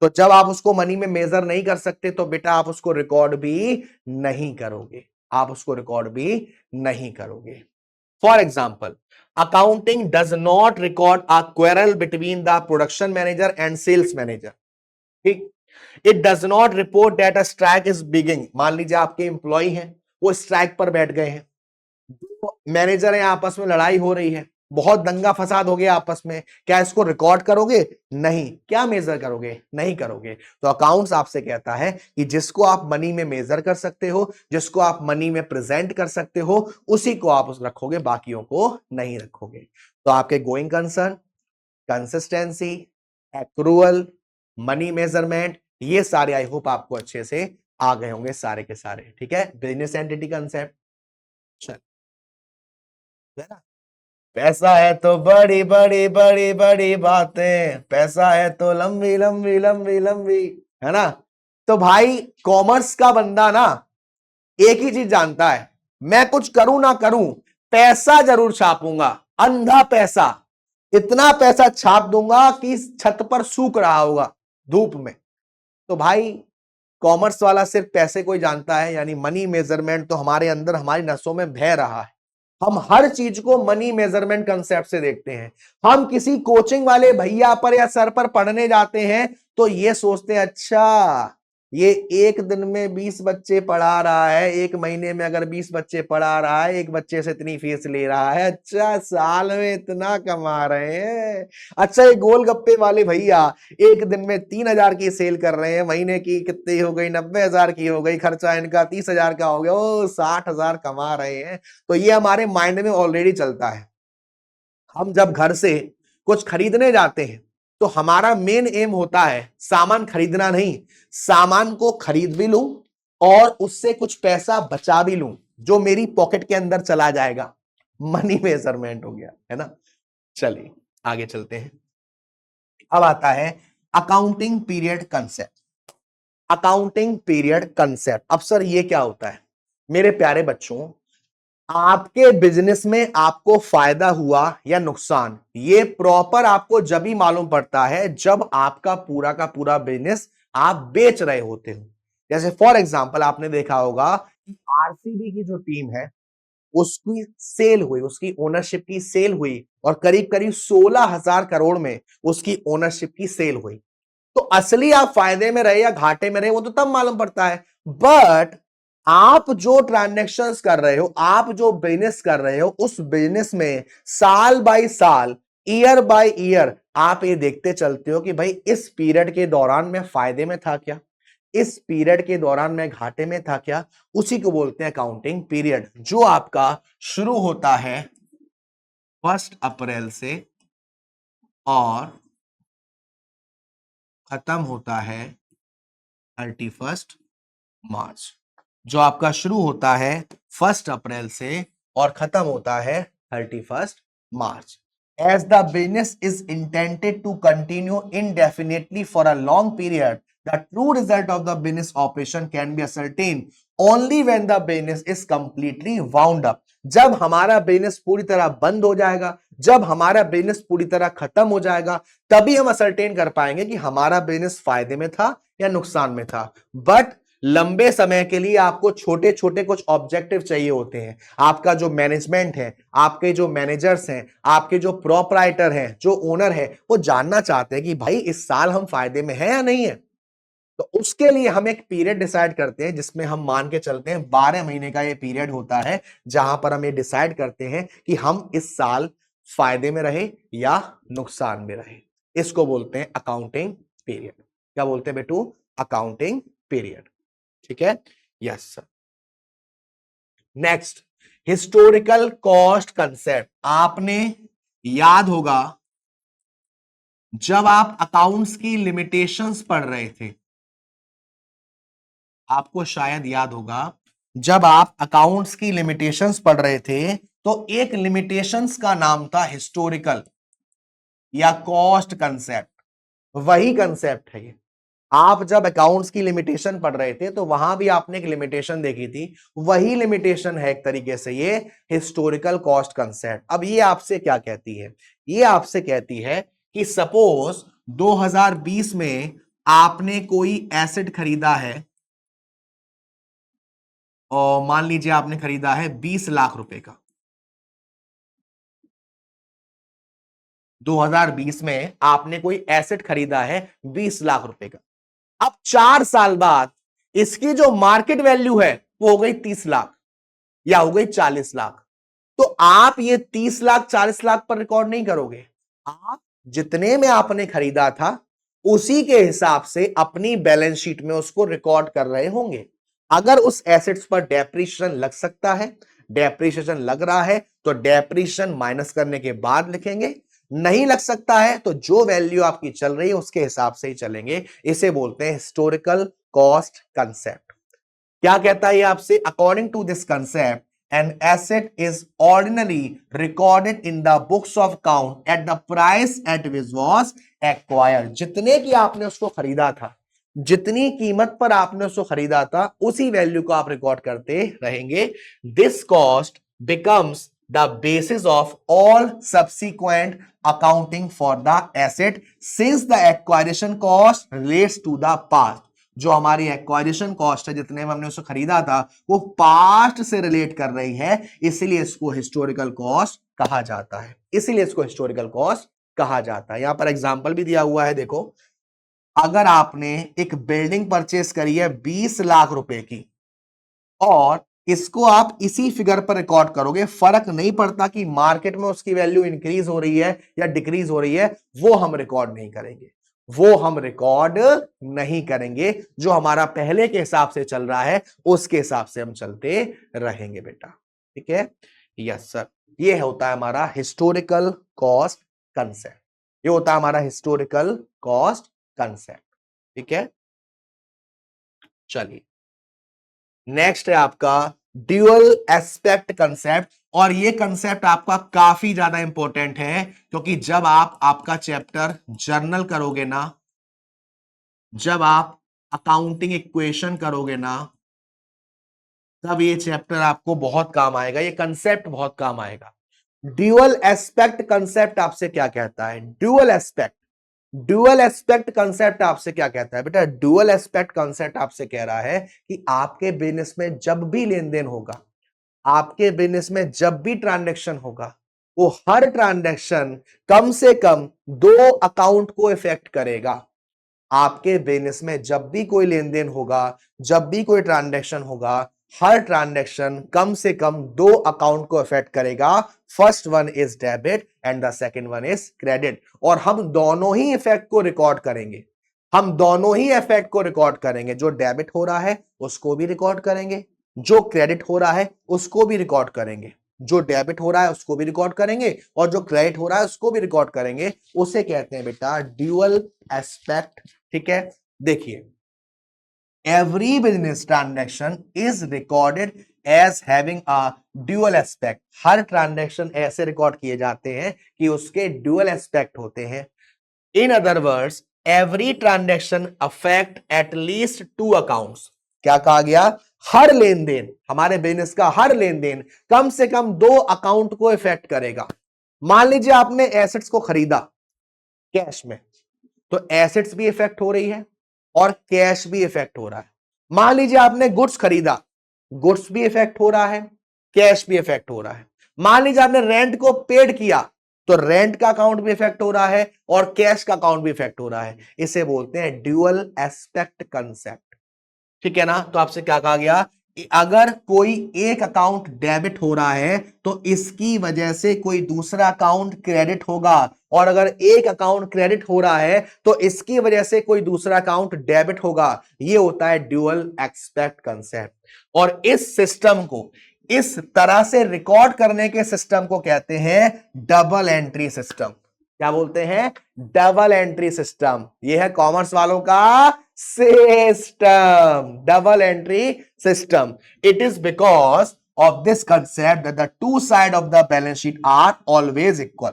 तो जब आप उसको मनी में मेजर नहीं कर सकते तो बेटा आप उसको रिकॉर्ड भी नहीं करोगे, आप उसको रिकॉर्ड भी नहीं करोगे। For example, accounting does not record a quarrel between the production manager and sales manager. ठीक, it does not report that a strike is beginning. मान लीजिए आपके एम्प्लॉय हैं, वो स्ट्राइक पर बैठ गए हैं, मैनेजर है, आपस में लड़ाई हो रही है, बहुत दंगा फसाद हो गया आपस में, क्या इसको रिकॉर्ड करोगे? नहीं। क्या मेजर करोगे? नहीं करोगे। तो अकाउंट्स आपसे कहता है कि जिसको आप मनी में मेजर कर सकते हो, जिसको आप मनी में प्रेजेंट कर सकते हो, उसी को आप रखोगे, बाकियों को नहीं रखोगे। तो आपके going concern, consistency, accrual, money measurement, ये सारे आई होप आपको अच्छे से आ गए होंगे सारे के सारे। ठीक है, बिजनेस एंटिटी कंसेप्ट। चल, है ना? पैसा है तो बड़ी बड़ी बड़ी बड़ी बातें, पैसा है तो लंबी लंबी लंबी लंबी, है ना? तो भाई कॉमर्स का बंदा ना एक ही चीज जानता है, मैं कुछ करूं ना करूं, पैसा जरूर छापूंगा, अंधा पैसा, इतना पैसा छाप दूंगा कि छत पर सूख रहा होगा धूप में। तो भाई कॉमर्स वाला सिर्फ पैसे को ही जानता है, यानी मनी मेजरमेंट तो हमारे अंदर, हमारी नसों में बह रहा है। हम हर चीज को मनी मेजरमेंट कंसेप्ट से देखते हैं। हम किसी कोचिंग वाले भैया पर या सर पर पढ़ने जाते हैं तो ये सोचते हैं, अच्छा ये एक दिन में 20 बच्चे पढ़ा रहा है, एक महीने में अगर 20 बच्चे पढ़ा रहा है, एक बच्चे से इतनी फीस ले रहा है, अच्छा साल में इतना कमा रहे हैं। अच्छा ये गोलगप्पे वाले भैया एक दिन में 3,000 की सेल कर रहे हैं, महीने की कितनी हो गई? 90,000 की हो गई, खर्चा इनका 30,000 का हो गया, ओ 60,000 कमा रहे हैं। तो ये हमारे माइंड में ऑलरेडी चलता है। हम जब घर से कुछ खरीदने जाते हैं तो हमारा मेन एम होता है सामान खरीदना नहीं, सामान को खरीद भी लूं और उससे कुछ पैसा बचा भी लूं जो मेरी पॉकेट के अंदर चला जाएगा। मनी मेजरमेंट हो गया, है ना? चलिए आगे चलते हैं। अब आता है accounting period concept. Accounting period concept, अब सर ये क्या होता है? मेरे प्यारे बच्चों, आपके बिजनेस में आपको फायदा हुआ या नुकसान, ये प्रॉपर आपको जब ही मालूम पड़ता है जब आपका पूरा का पूरा बिजनेस आप बेच रहे होते हो। जैसे फॉर एग्जांपल आपने देखा होगा कि आरसीबी की जो टीम है उसकी सेल हुई, उसकी ओनरशिप की सेल हुई और करीब करीब 16,000 करोड़ में उसकी ओनरशिप की सेल हुई। तो असली आप फायदे में रहे या घाटे में रहे वो तो तब मालूम पड़ता है। बट आप जो ट्रांजैक्शंस कर रहे हो, आप जो बिजनेस कर रहे हो, उस बिजनेस में साल बाय साल, ईयर बाय ईयर आप ये देखते चलते हो कि भाई इस पीरियड के दौरान मैं फायदे में था क्या, इस पीरियड के दौरान मैं घाटे में था क्या। उसी को बोलते हैं अकाउंटिंग पीरियड, जो आपका शुरू होता है 1 अप्रैल से और खत्म होता है 31 मार्च। जो आपका शुरू होता है 1 अप्रैल से और खत्म होता है 31 मार्च। As the business is intended to continue indefinitely for a long period, the true result of the business operation can be ascertain only when the business is completely wound up. जब हमारा बिजनेस पूरी तरह बंद हो जाएगा, जब हमारा business पूरी तरह खत्म हो जाएगा, तभी हम असर्टेन कर पाएंगे कि हमारा बिजनेस फायदे में था या नुकसान में था। बट लंबे समय के लिए आपको छोटे छोटे कुछ ऑब्जेक्टिव चाहिए होते हैं। आपका जो मैनेजमेंट है, आपके जो मैनेजर्स हैं, आपके जो प्रोपराइटर हैं, जो ओनर है, वो जानना चाहते हैं कि भाई इस साल हम फायदे में हैं या नहीं है। तो उसके लिए हम एक पीरियड डिसाइड करते हैं, जिसमें हम मान के चलते हैं 12 महीने का ये पीरियड होता है, जहां पर हम ये डिसाइड करते हैं कि हम इस साल फायदे में रहे या नुकसान में रहे। इसको बोलते हैं अकाउंटिंग पीरियड। क्या बोलते हैं बेटू? Accounting period. ठीक है, yes sir. Next, historical cost concept. आपने याद होगा जब आप अकाउंट्स की लिमिटेशंस पढ़ रहे थे, आपको शायद याद होगा जब आप अकाउंट्स की लिमिटेशंस पढ़ रहे थे, तो एक लिमिटेशंस का नाम था हिस्टोरिकल या कॉस्ट कंसेप्ट। वही कंसेप्ट है ये। आप जब अकाउंट्स की लिमिटेशन पढ़ रहे थे तो वहां भी आपने एक लिमिटेशन देखी थी, वही लिमिटेशन है एक तरीके से ये हिस्टोरिकल कॉस्ट कंसेप्ट। अब ये आपसे क्या कहती है? ये आपसे कहती है कि सपोज 2020 में आपने कोई एसेट खरीदा है और मान लीजिए आपने खरीदा है 20 लाख रुपए का। 2020 में आपने कोई एसेट खरीदा है 20 लाख रुपए का। अब 4 साल बाद इसकी जो मार्केट वैल्यू है वो हो गई 30 लाख या हो गई 40 लाख। तो आप ये 30 लाख 40 लाख पर रिकॉर्ड नहीं करोगे, आप जितने में आपने खरीदा था उसी के हिसाब से अपनी बैलेंस शीट में उसको रिकॉर्ड कर रहे होंगे। अगर उस एसेट्स पर डेप्रिसिएशन लग सकता है, डेप्रिसिएशन लग रहा है, तो डेप्रिसिएशन माइनस करने के बाद लिखेंगे। नहीं लग सकता है तो जो वैल्यू आपकी चल रही है उसके हिसाब से ही चलेंगे। इसे बोलते हैं हिस्टोरिकल कॉस्ट कंसेप्ट। क्या कहता है ये आपसे? According to this concept an asset is ordinarily recorded in the books of account at the price at which was acquired। जितने की आपने उसको खरीदा था, जितनी कीमत पर आपने उसको खरीदा था, उसी वैल्यू को आप रिकॉर्ड करते रहेंगे। This cost becomes the basis of all subsequent accounting for the asset since the acquisition cost relates to the past। जो हमारी एक्वायरेशन कॉस्ट है, जितने में हमने उसको खरीदा था, वो पास्ट से रिलेट कर रही है, इसीलिए इसको हिस्टोरिकल कॉस्ट कहा जाता है। इसीलिए इसको हिस्टोरिकल कॉस्ट कहा जाता है। यहां पर एग्जांपल भी दिया हुआ है, देखो। अगर आपने एक बिल्डिंग परचेस करी है 20 लाख रुपए की और इसको आप इसी फिगर पर रिकॉर्ड करोगे, फर्क नहीं पड़ता कि मार्केट में उसकी वैल्यू इंक्रीज हो रही है या डिक्रीज हो रही है, वो हम रिकॉर्ड नहीं करेंगे। वो हम रिकॉर्ड नहीं करेंगे। जो हमारा पहले के हिसाब से चल रहा है उसके हिसाब से हम चलते रहेंगे बेटा। ठीक है, यस सर। ये होता है हमारा हिस्टोरिकल कॉस्ट कंसेप्ट। ये होता है हमारा हिस्टोरिकल कॉस्ट कंसेप्ट। ठीक है, चलिए नेक्स्ट है आपका ड्यूअल एस्पेक्ट कंसेप्ट। और ये कंसेप्ट आपका काफी ज्यादा इंपॉर्टेंट है, क्योंकि जब आप आपका चैप्टर जर्नल करोगे ना, जब आप अकाउंटिंग इक्वेशन करोगे ना, तब ये चैप्टर आपको बहुत काम आएगा, ये कंसेप्ट बहुत काम आएगा। ड्यूअल एस्पेक्ट कंसेप्ट आपसे क्या कहता है? Dual aspect, dual aspect concept आपसे क्या कहता है बेटा? ड्यूअल एस्पेक्ट कंसेप्ट आपसे कह रहा है कि आपके बिजनेस में जब भी लेन देन होगा, आपके बिजनेस में जब भी ट्रांजैक्शन होगा, वो हर ट्रांजैक्शन कम से कम 2 अकाउंट को इफेक्ट करेगा। आपके बिजनेस में जब भी कोई लेन देन होगा, जब भी कोई ट्रांजैक्शन होगा, हर ट्रांजैक्शन कम से कम 2 अकाउंट को इफेक्ट करेगा। First one is debit and the second one is credit. और हम दोनों ही इफेक्ट को रिकॉर्ड करेंगे। हम दोनों ही इफेक्ट को रिकॉर्ड करेंगे। जो डेबिट हो रहा है उसको भी रिकॉर्ड करेंगे, जो क्रेडिट हो रहा है उसको भी रिकॉर्ड करेंगे। जो डेबिट हो रहा है उसको भी रिकॉर्ड करेंगे और जो क्रेडिट हो रहा है उसको भी रिकॉर्ड करेंगे। उसे कहते हैं बेटा ड्यूअल एस्पेक्ट। ठीक है, देखिए, every business transaction is recorded as having a dual aspect. हर ट्रांजैक्शन ऐसे रिकॉर्ड किए जाते हैं कि उसके ड्यूअल एस्पेक्ट होते हैं। In other words, every transaction affect at least 2 accounts. क्या कहा गया? हर लेन देन, हमारे बिजनेस का हर लेन देन कम से कम 2 अकाउंट को इफेक्ट करेगा। मान लीजिए आपने एसेट्स को खरीदा कैश में, तो एसेट्स भी इफेक्ट हो रही है और कैश भी इफेक्ट हो रहा है। मान लीजिए आपने गुड्स खरीदा, गुड्स भी इफेक्ट हो रहा है, कैश भी इफेक्ट हो रहा है। मान लीजिए आपने रेंट को पेड किया, तो रेंट का अकाउंट भी इफेक्ट हो रहा है और कैश का अकाउंट भी इफेक्ट हो रहा है। इसे बोलते हैं ड्यूअल एस्पेक्ट कंसेप्ट। ठीक है ना? तो आपसे क्या कहा गया? अगर कोई एक अकाउंट डेबिट हो रहा है तो इसकी वजह से कोई दूसरा अकाउंट क्रेडिट होगा, और अगर एक अकाउंट क्रेडिट हो रहा है तो इसकी वजह से कोई दूसरा अकाउंट डेबिट होगा। ये होता है ड्यूअल एस्पेक्ट कंसेप्ट। और इस सिस्टम को, इस तरह से रिकॉर्ड करने के सिस्टम को कहते हैं डबल एंट्री सिस्टम। क्या बोलते हैं? Double entry system. यह है कॉमर्स वालों का system, double entry system. It is because of this concept that the two side of the balance sheet are always equal.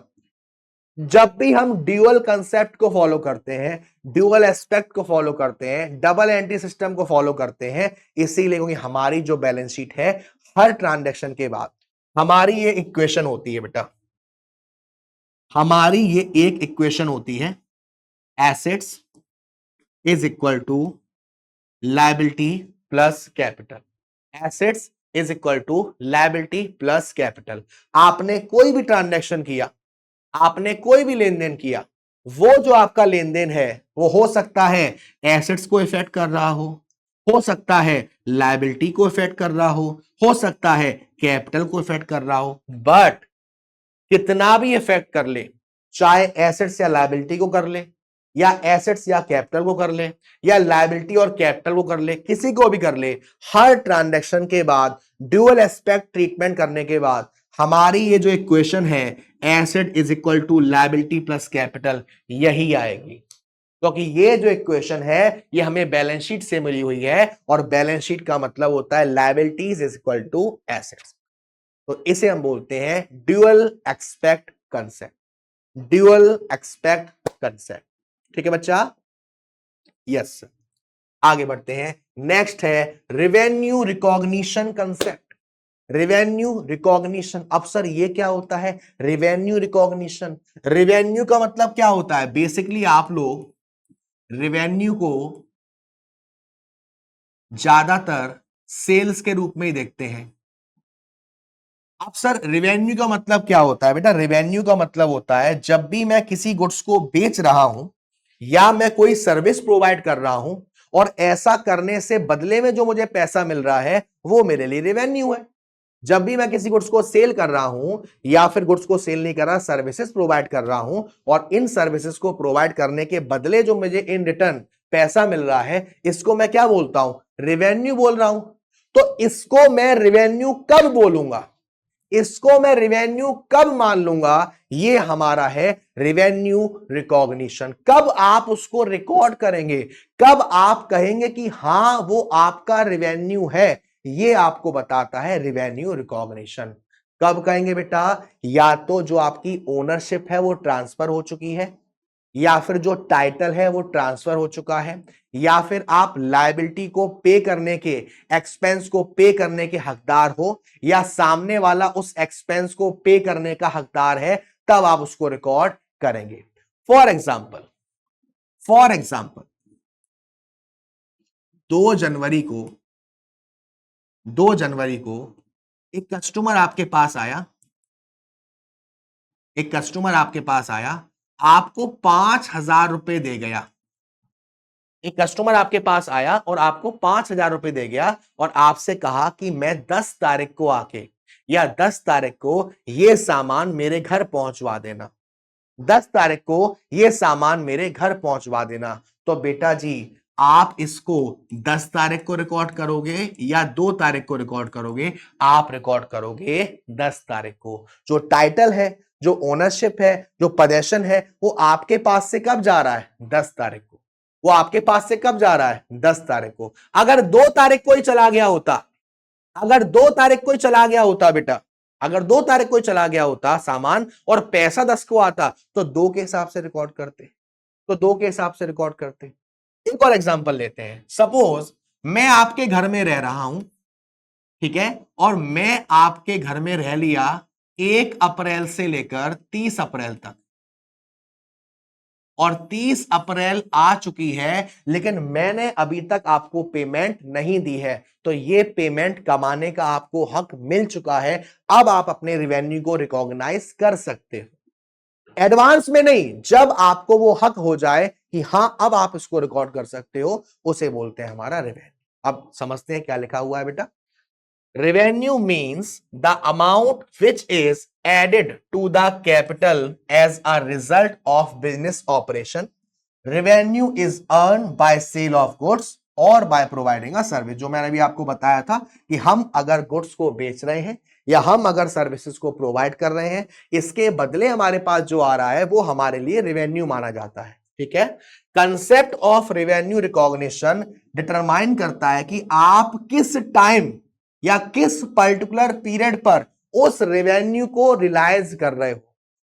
जब भी हम ड्यूअल कंसेप्ट को फॉलो करते हैं, ड्यूअल एस्पेक्ट को फॉलो करते हैं, डबल एंट्री सिस्टम को फॉलो करते हैं, इसीलिए क्योंकि हमारी जो बैलेंस शीट है, हर ट्रांजैक्शन के बाद हमारी ये इक्वेशन होती है बेटा, हमारी ये एक इक्वेशन होती है, assets is equal to liability plus capital. Assets is equal to liability plus capital. आपने कोई भी ट्रांजैक्शन किया, आपने कोई भी लेन देन किया, वो जो आपका लेन देन है वो हो सकता है एसेट्स को इफेक्ट कर रहा हो सकता है लायबिलिटी को इफेक्ट कर रहा हो सकता है कैपिटल को इफेक्ट कर रहा हो। बट कितना भी इफेक्ट कर ले, चाहे एसेट्स या लायबिलिटी को कर ले, या एसेट्स या कैपिटल को कर ले, या लायबिलिटी और कैपिटल को कर ले, किसी को भी कर ले, हर ट्रांजैक्शन के बाद ड्यूअल एस्पेक्ट ट्रीटमेंट करने के बाद हमारी ये जो इक्वेशन है, asset is equal to liability plus capital, यही आएगी। क्योंकि ये जो इक्वेशन है ये हमें बैलेंस शीट से मिली हुई है, और बैलेंस शीट का मतलब होता है liabilities is equal to assets. तो इसे हम बोलते हैं dual aspect concept, dual aspect concept. ठीक है बच्चा? यस। आगे बढ़ते हैं। नेक्स्ट है revenue recognition concept. Revenue recognition. अब सर ये क्या होता है रेवेन्यू रिकॉग्निशन? रेवेन्यू का मतलब क्या होता है? बेसिकली आप लोग रेवेन्यू को ज्यादातर सेल्स के रूप में ही देखते हैं। अब सर रेवेन्यू का मतलब क्या होता है बेटा? रेवेन्यू का मतलब होता है जब भी मैं किसी गुड्स को बेच रहा हूं या मैं कोई सर्विस प्रोवाइड कर रहा हूं, और ऐसा करने से बदले में जो मुझे पैसा मिल रहा है वो मेरे लिए रेवेन्यू है। जब भी मैं किसी गुड्स को सेल कर रहा हूं, या फिर गुड्स को सेल नहीं कर रहा, सर्विसेज प्रोवाइड कर रहा हूं, और इन सर्विसेज को प्रोवाइड करने के बदले जो मुझे इन रिटर्न पैसा मिल रहा है, इसको मैं क्या बोलता हूं? रेवेन्यू बोल रहा हूं। तो इसको मैं रेवेन्यू कब बोलूंगा, इसको मैं रेवेन्यू कब मान लूंगा? ये हमारा है रेवेन्यू रिकॉग्निशन। कब आप उसको रिकॉर्ड करेंगे, कब आप कहेंगे कि हां वो आपका रेवेन्यू है, ये आपको बताता है रेवेन्यू रिकॉग्निशन। कब कहेंगे बेटा? या तो जो आपकी ओनरशिप है वो ट्रांसफर हो चुकी है, या फिर जो टाइटल है वो ट्रांसफर हो चुका है, या फिर आप लायबिलिटी को पे करने के, एक्सपेंस को पे करने के हकदार हो, या सामने वाला उस एक्सपेंस को पे करने का हकदार है, तब आप उसको रिकॉर्ड करेंगे। फॉर एग्जाम्पल 2 जनवरी को 2 जनवरी को एक कस्टमर आपके पास आया, आपको 5,000 रुपए दे गया। एक कस्टमर आपके पास आया और आपको 5,000 रुपए दे गया, और आपसे कहा कि मैं 10 तारीख को आके, या 10 तारीख को ये सामान मेरे घर पहुंचवा देना, 10 तारीख को ये सामान मेरे घर पहुंचवा देना। तो बेटा जी आप इसको 10 तारीख को रिकॉर्ड करोगे या 2 तारीख को रिकॉर्ड करोगे? आप रिकॉर्ड करोगे 10 तारीख को। जो टाइटल है, जो ओनरशिप है, जो पोजेशन है, वो आपके पास से कब जा रहा है? 10 तारीख को। वो आपके पास से कब जा रहा है? 10 तारीख को। अगर 2 तारीख को ही चला गया होता, अगर 2 तारीख को ही चला गया होता बेटा, अगर 2 तारीख को ही चला गया होता सामान और पैसा 10 को आता, तो 2 के हिसाब से रिकॉर्ड करते। तो 2 के हिसाब से रिकॉर्ड करते। एक और एग्जांपल लेते हैं। सपोज मैं आपके घर में रह रहा हूं, ठीक है, और मैं आपके घर में रह लिया 1 अप्रैल से लेकर 30 अप्रैल तक, और 30 अप्रैल आ चुकी है लेकिन मैंने अभी तक आपको पेमेंट नहीं दी है, तो ये पेमेंट कमाने का आपको हक मिल चुका है। अब आप अपने रेवेन्यू को रिकॉग्नाइज कर सकते हो। एडवांस में नहीं, जब आपको वो हक हो जाए कि हां अब आप इसको रिकॉर्ड कर सकते हो, उसे बोलते हैं हमारा रेवेन्यू। अब समझते हैं क्या लिखा हुआ है बेटा। Revenue means the amount which is added to the capital as a result of business operation. Revenue is earned by sale of goods और by providing a service। जो मैंने अभी आपको बताया था कि हम अगर गुड्स को बेच रहे हैं या हम अगर सर्विसेज को प्रोवाइड कर रहे हैं, इसके बदले हमारे पास जो आ रहा है वो हमारे लिए रेवेन्यू माना जाता है। ठीक है, concept of revenue recognition determine करता है कि आप किस टाइम या किस पर्टिकुलर पीरियड पर उस रेवेन्यू को रियलाइज कर रहे हो,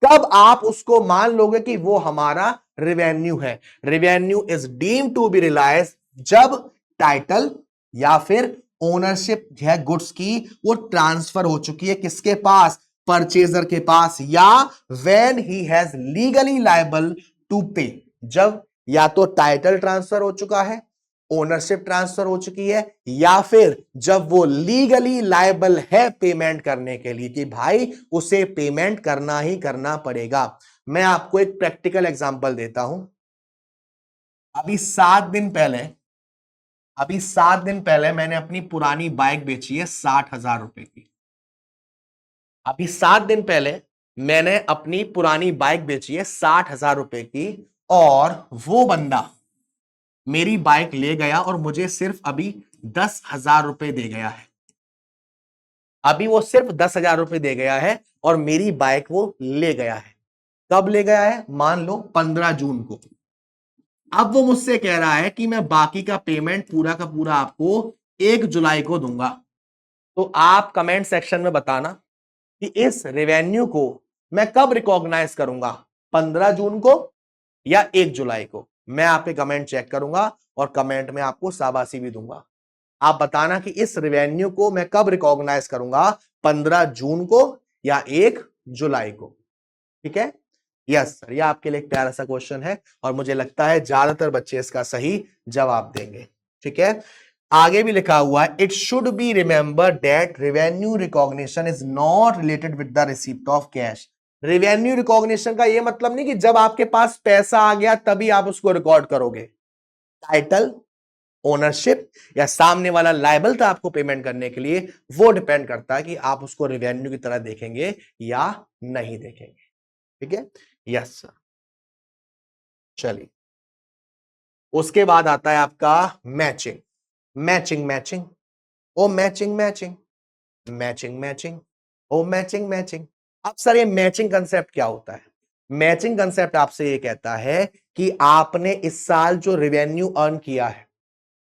कब आप उसको मान लोगे कि वो हमारा रेवेन्यू है। Revenue is deem to be realise जब टाइटल या फिर ओनरशिप है गुड्स की वो ट्रांसफर हो चुकी है, किसके पास, परचेजर के पास, या when he has legally liable to pay, जब या तो टाइटल ट्रांसफर हो चुका है, ओनरशिप ट्रांसफर हो चुकी है, या फिर जब वो लीगली लायबल है पेमेंट करने के लिए कि भाई उसे पेमेंट करना ही करना पड़ेगा। मैं आपको एक प्रैक्टिकल एग्जांपल देता हूं। अभी 7 दिन पहले मैंने अपनी पुरानी बाइक बेची है 60,000 रुपए की। अभी 7 दिन पहले मैंने अपनी पुरानी बाइक बेची है 60,000 रुपए की, और वो बंदा मेरी बाइक ले गया और मुझे सिर्फ अभी 10,000 रुपए दे गया है। अभी वो सिर्फ 10,000 रुपए दे गया है और मेरी बाइक वो ले गया है। कब ले गया है, मान लो 15 जून को। अब वो मुझसे कह रहा है कि मैं बाकी का पेमेंट पूरा का पूरा आपको 1 जुलाई को दूंगा। तो आप कमेंट सेक्शन में बताना कि इस रेवेन्यू को मैं कब रिकॉग्नाइज करूंगा, 15 जून को या 1 जुलाई को। मैं आपके कमेंट चेक करूंगा और कमेंट में आपको शाबाशी भी दूंगा। आप बताना कि इस रेवेन्यू को मैं कब रिकॉग्नाइज करूंगा, 15 जून को या 1 जुलाई को। ठीक है, यस सर, ये आपके लिए एक प्यारा सा क्वेश्चन है और मुझे लगता है ज्यादातर बच्चे इसका सही जवाब देंगे। ठीक है, आगे भी लिखा हुआ है, it should be remember that revenue recognition is not related with the receipt of cash. Revenue recognition का यह मतलब नहीं कि जब आपके पास पैसा आ गया तभी आप उसको रिकॉर्ड करोगे। टाइटल, ओनरशिप या सामने वाला लायबल था आपको पेमेंट करने के लिए, वो डिपेंड करता है कि आप उसको रेवेन्यू की तरह देखेंगे या नहीं देखेंगे। ठीक है, यस सर। चलिए, उसके बाद आता है आपका मैचिंग। मैचिंग मैचिंग ओ मैचिंग मैचिंग, मैचिंग मैचिंग ओ मैचिंग मैचिंग। अब सर ये मैचिंग कंसेप्ट क्या होता है? मैचिंग कंसेप्ट आपसे ये कहता है कि आपने इस साल जो रेवेन्यू अर्न किया है,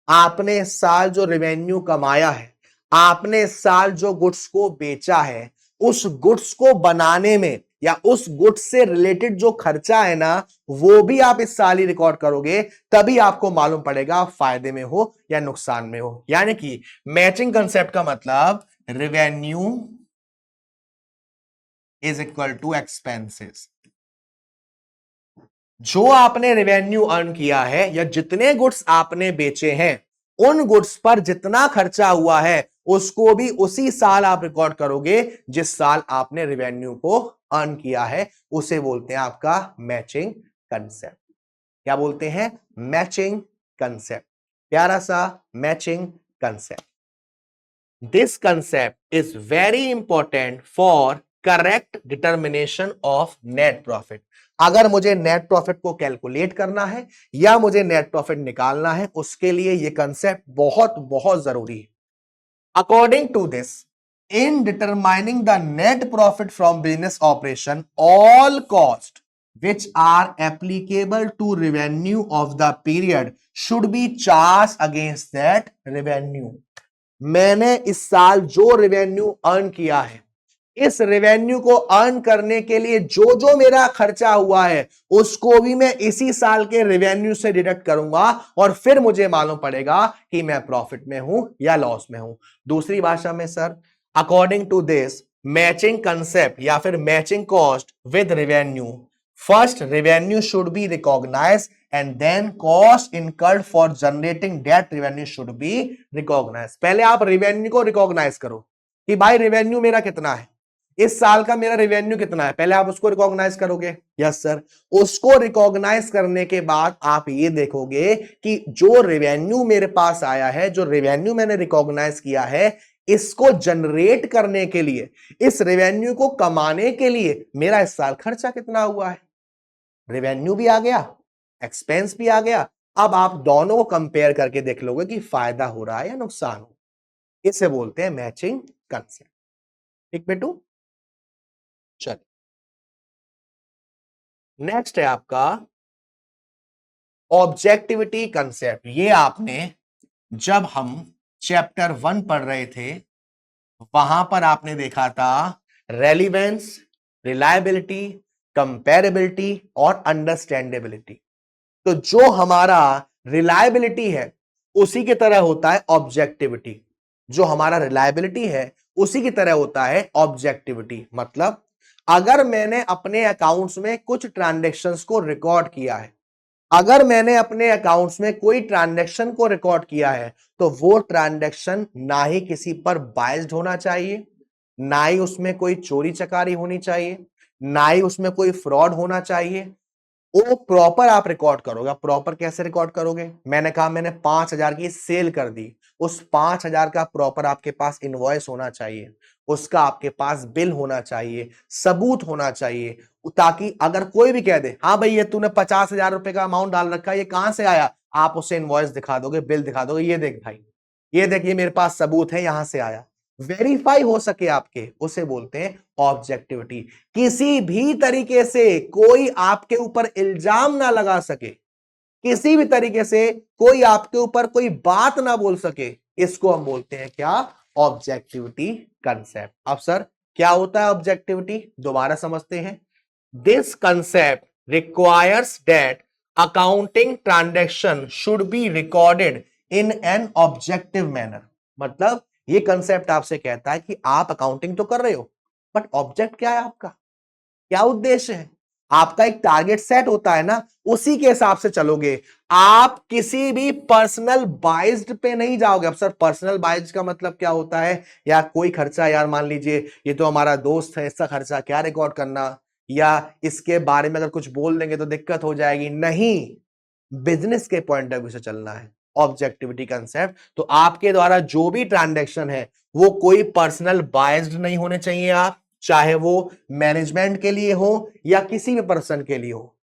आपने इस साल जो रेवेन्यू कमाया है, आपने इस साल जो गुड्स को बेचा है, उस गुड्स को बनाने में या उस गुड्स से रिलेटेड जो खर्चा है ना, वो भी आप इस साल ही रिकॉर्ड करोगे, तभी आपको मालूम पड़ेगा आप फायदे में हो या नुकसान में हो। यानी कि मैचिंग कंसेप्ट का मतलब revenue is equal to expenses. जो आपने रेवेन्यू अर्न किया है या जितने गुड्स आपने बेचे हैं, उन गुड्स पर जितना खर्चा हुआ है उसको भी उसी साल आप रिकॉर्ड करोगे जिस साल आपने रेवेन्यू को अर्न किया है। उसे बोलते हैं आपका मैचिंग कंसेप्ट। क्या बोलते हैं? Matching concept. प्यारा सा matching concept. This concept is very important for correct determination of net profit. अगर मुझे नेट प्रॉफिट को कैलकुलेट करना है या मुझे नेट प्रॉफिट निकालना है, उसके लिए यह कंसेप्ट बहुत बहुत जरूरी है। According to this, in determining the net profit from business operation, all costs which are applicable to revenue of the period should be charged against that revenue। मैंने इस साल जो रेवेन्यू अर्न किया है, इस रेवेन्यू को अर्न करने के लिए जो जो मेरा खर्चा हुआ है उसको भी मैं इसी साल के रेवेन्यू से डिडक्ट करूंगा और फिर मुझे मालूम पड़ेगा कि मैं प्रॉफिट में हूं या लॉस में हूं। दूसरी भाषा में sir, according to this matching concept या फिर matching cost with revenue, first revenue should be recognised and then cost incurred for generating that revenue should be recognised. पहले आप रेवेन्यू को रिकॉग्नाइज करो कि भाई रेवेन्यू मेरा कितना है, इस साल का मेरा रेवेन्यू कितना है, पहले आप उसको रिकॉग्नाइज करोगे। Yes sir. उसको रिकॉग्नाइज करने के बाद आप ये देखोगे कि जो रेवेन्यू मेरे पास आया है, जो रेवेन्यू मैंने रिकॉग्नाइज किया है, इसको जनरेट करने के लिए, इस रेवेन्यू को कमाने के लिए मेरा इस साल खर्चा कितना हुआ है। रेवेन्यू भी आ गया, एक्सपेंस भी आ गया। अब आप दोनों को कंपेयर करके देख लोगे कि फायदा हो रहा है या नुकसान हो। इसे बोलते हैं मैचिंग कंसेप्ट। ठीक बेटू, चलिए नेक्स्ट है आपका ऑब्जेक्टिविटी कंसेप्ट। ये आपने जब हम चैप्टर 1 पढ़ रहे थे वहां पर आपने देखा था रेलिवेंस, रिलायबिलिटी, कंपेरेबिलिटी और अंडरस्टैंडेबिलिटी। तो जो हमारा रिलायबिलिटी है उसी की तरह होता है ऑब्जेक्टिविटी, जो हमारा रिलायबिलिटी है उसी की तरह होता है ऑब्जेक्टिविटी। मतलब अगर मैंने अपने अकाउंट्स में कुछ ट्रांजैक्शंस को रिकॉर्ड किया है, अगर मैंने अपने अकाउंट्स में कोई ट्रांजैक्शन को रिकॉर्ड किया है तो वो ट्रांजैक्शन ना ही किसी पर बाइज्ड होना चाहिए, ना ही उसमें कोई चोरी चकारी होनी चाहिए, ना ही उसमें कोई फ्रॉड होना चाहिए। वो प्रॉपर आप रिकॉर्ड करोगे। प्रॉपर कैसे रिकॉर्ड करोगे? मैंने कहा मैंने 5,000 की सेल कर दी, उस 5,000 का प्रॉपर आपके पास इनवॉइस होना चाहिए, उसका आपके पास बिल होना चाहिए, सबूत होना चाहिए, ताकि अगर कोई भी कह दे हाँ भाई ये तूने 50,000 रुपए का अमाउंट डाल रखा है, ये कहां से आया, आप उसे इनवॉइस दिखा दोगे, बिल दिखा दोगे, ये देख भाई, ये देख, ये मेरे पास सबूत है, यहां से आया, वेरीफाई हो सके आपके, उसे बोलते हैं ऑब्जेक्टिविटी। किसी भी तरीके से कोई आपके ऊपर इल्जाम ना लगा सके, किसी भी तरीके से कोई आपके ऊपर कोई बात ना बोल सके, इसको हम बोलते हैं क्या? Objectivity concept. अब सर क्या होता है ऑब्जेक्टिविटी, दोबारा समझते हैं। This concept requires that accounting transaction should be recorded in an objective manner. मतलब ये कंसेप्ट आपसे कहता है कि आप अकाउंटिंग तो कर रहे हो, बट ऑब्जेक्ट क्या है आपका, क्या उद्देश्य है? आपका एक टारगेट सेट होता है ना, उसी के हिसाब से चलोगे। आप किसी भी पर्सनल बाइज्ड पे नहीं जाओगे। अब सर पर्सनल बाइज्ड का मतलब क्या होता है? या कोई खर्चा, यार मान लीजिए ये तो हमारा दोस्त है, इसका खर्चा क्या रिकॉर्ड करना, या इसके बारे में अगर कुछ बोल देंगे तो दिक्कत हो जाएगी। नहीं, बिजनेस के पॉइंट ऑफ व्यू से चलना है ऑब्जेक्टिविटी कंसेप्ट। तो आपके द्वारा जो भी ट्रांजैक्शन है वो कोई पर्सनल बायस्ड नहीं होने चाहिए, आप चाहे वो मैनेजमेंट के लिए हो या किसी भी पर्सन के लिए हो।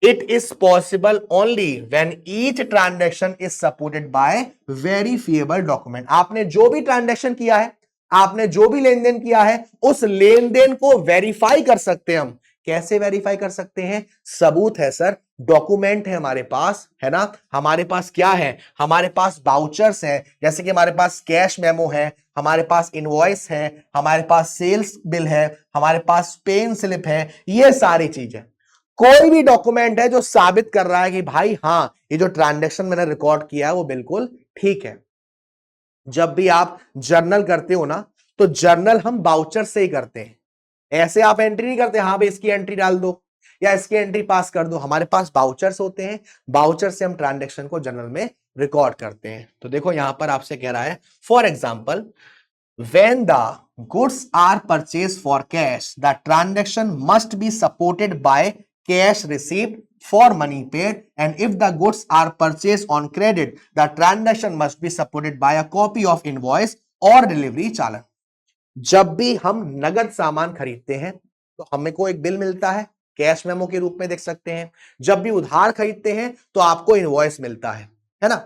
It is possible only when each transaction is supported by verifiable document. आपने जो भी ट्रांजैक्शन किया है, आपने जो भी लेन देन किया है, उस लेन देन को वेरीफाई कर सकते हैं हम। कैसे वेरीफाई कर सकते हैं? सबूत है सर, डॉक्यूमेंट है हमारे पास, है ना। हमारे पास क्या है? हमारे पास बाउचर्स हैं, जैसे कि हमारे पास कैश मेमो है, हमारे पास इनवॉइस है, हमारे पास सेल्स बिल है, हमारे पास पेन स्लिप है। ये सारी चीजें, कोई भी डॉक्यूमेंट है जो साबित कर रहा है कि भाई हाँ ये जो ट्रांजैक्शन मैंने रिकॉर्ड किया है वो बिल्कुल ठीक है। जब भी आप जर्नल करते हो ना, तो जर्नल हम बाउचर से ही करते हैं। ऐसे आप एंट्री नहीं करते हाँ भाई इसकी एंट्री डाल दो या इसकी एंट्री पास कर दो। हमारे पास बाउचर्स होते हैं, बाउचर से हम ट्रांजैक्शन को जर्नल में रिकॉर्ड करते हैं। तो देखो यहां पर आपसे कह रहा है, for example, when the goods are purchased for cash, the transaction must be supported by cash receipt for money paid, and if the goods are purchased on credit, the transaction must be supported by a copy of invoice or delivery चालान। जब भी हम नगद सामान खरीदते हैं तो हमें को एक बिल मिलता है, कैश मेमो के रूप में देख सकते हैं। जब भी उधार खरीदते हैं तो आपको इनवॉइस मिलता है ना।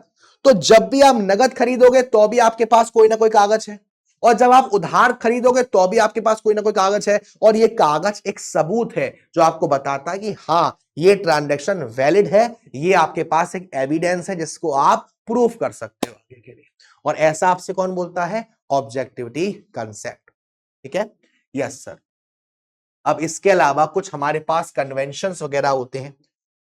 तो जब भी आप नगद खरीदोगे तो भी आपके पास कोई ना कोई कागज है, और जब आप उधार खरीदोगे तो भी आपके पास कोई ना कोई कागज है, और ये कागज एक सबूत है जो आपको बताता है कि हाँ ये ट्रांजैक्शन वैलिड है, ये आपके पास एक एविडेंस है जिसको आप प्रूफ कर सकते हो आगे के लिए। और ऐसा आपसे कौन बोलता है? Objectivity concept. ठीक है, यस सर। अब इसके अलावा कुछ हमारे पास कन्वेंशंस वगैरह होते हैं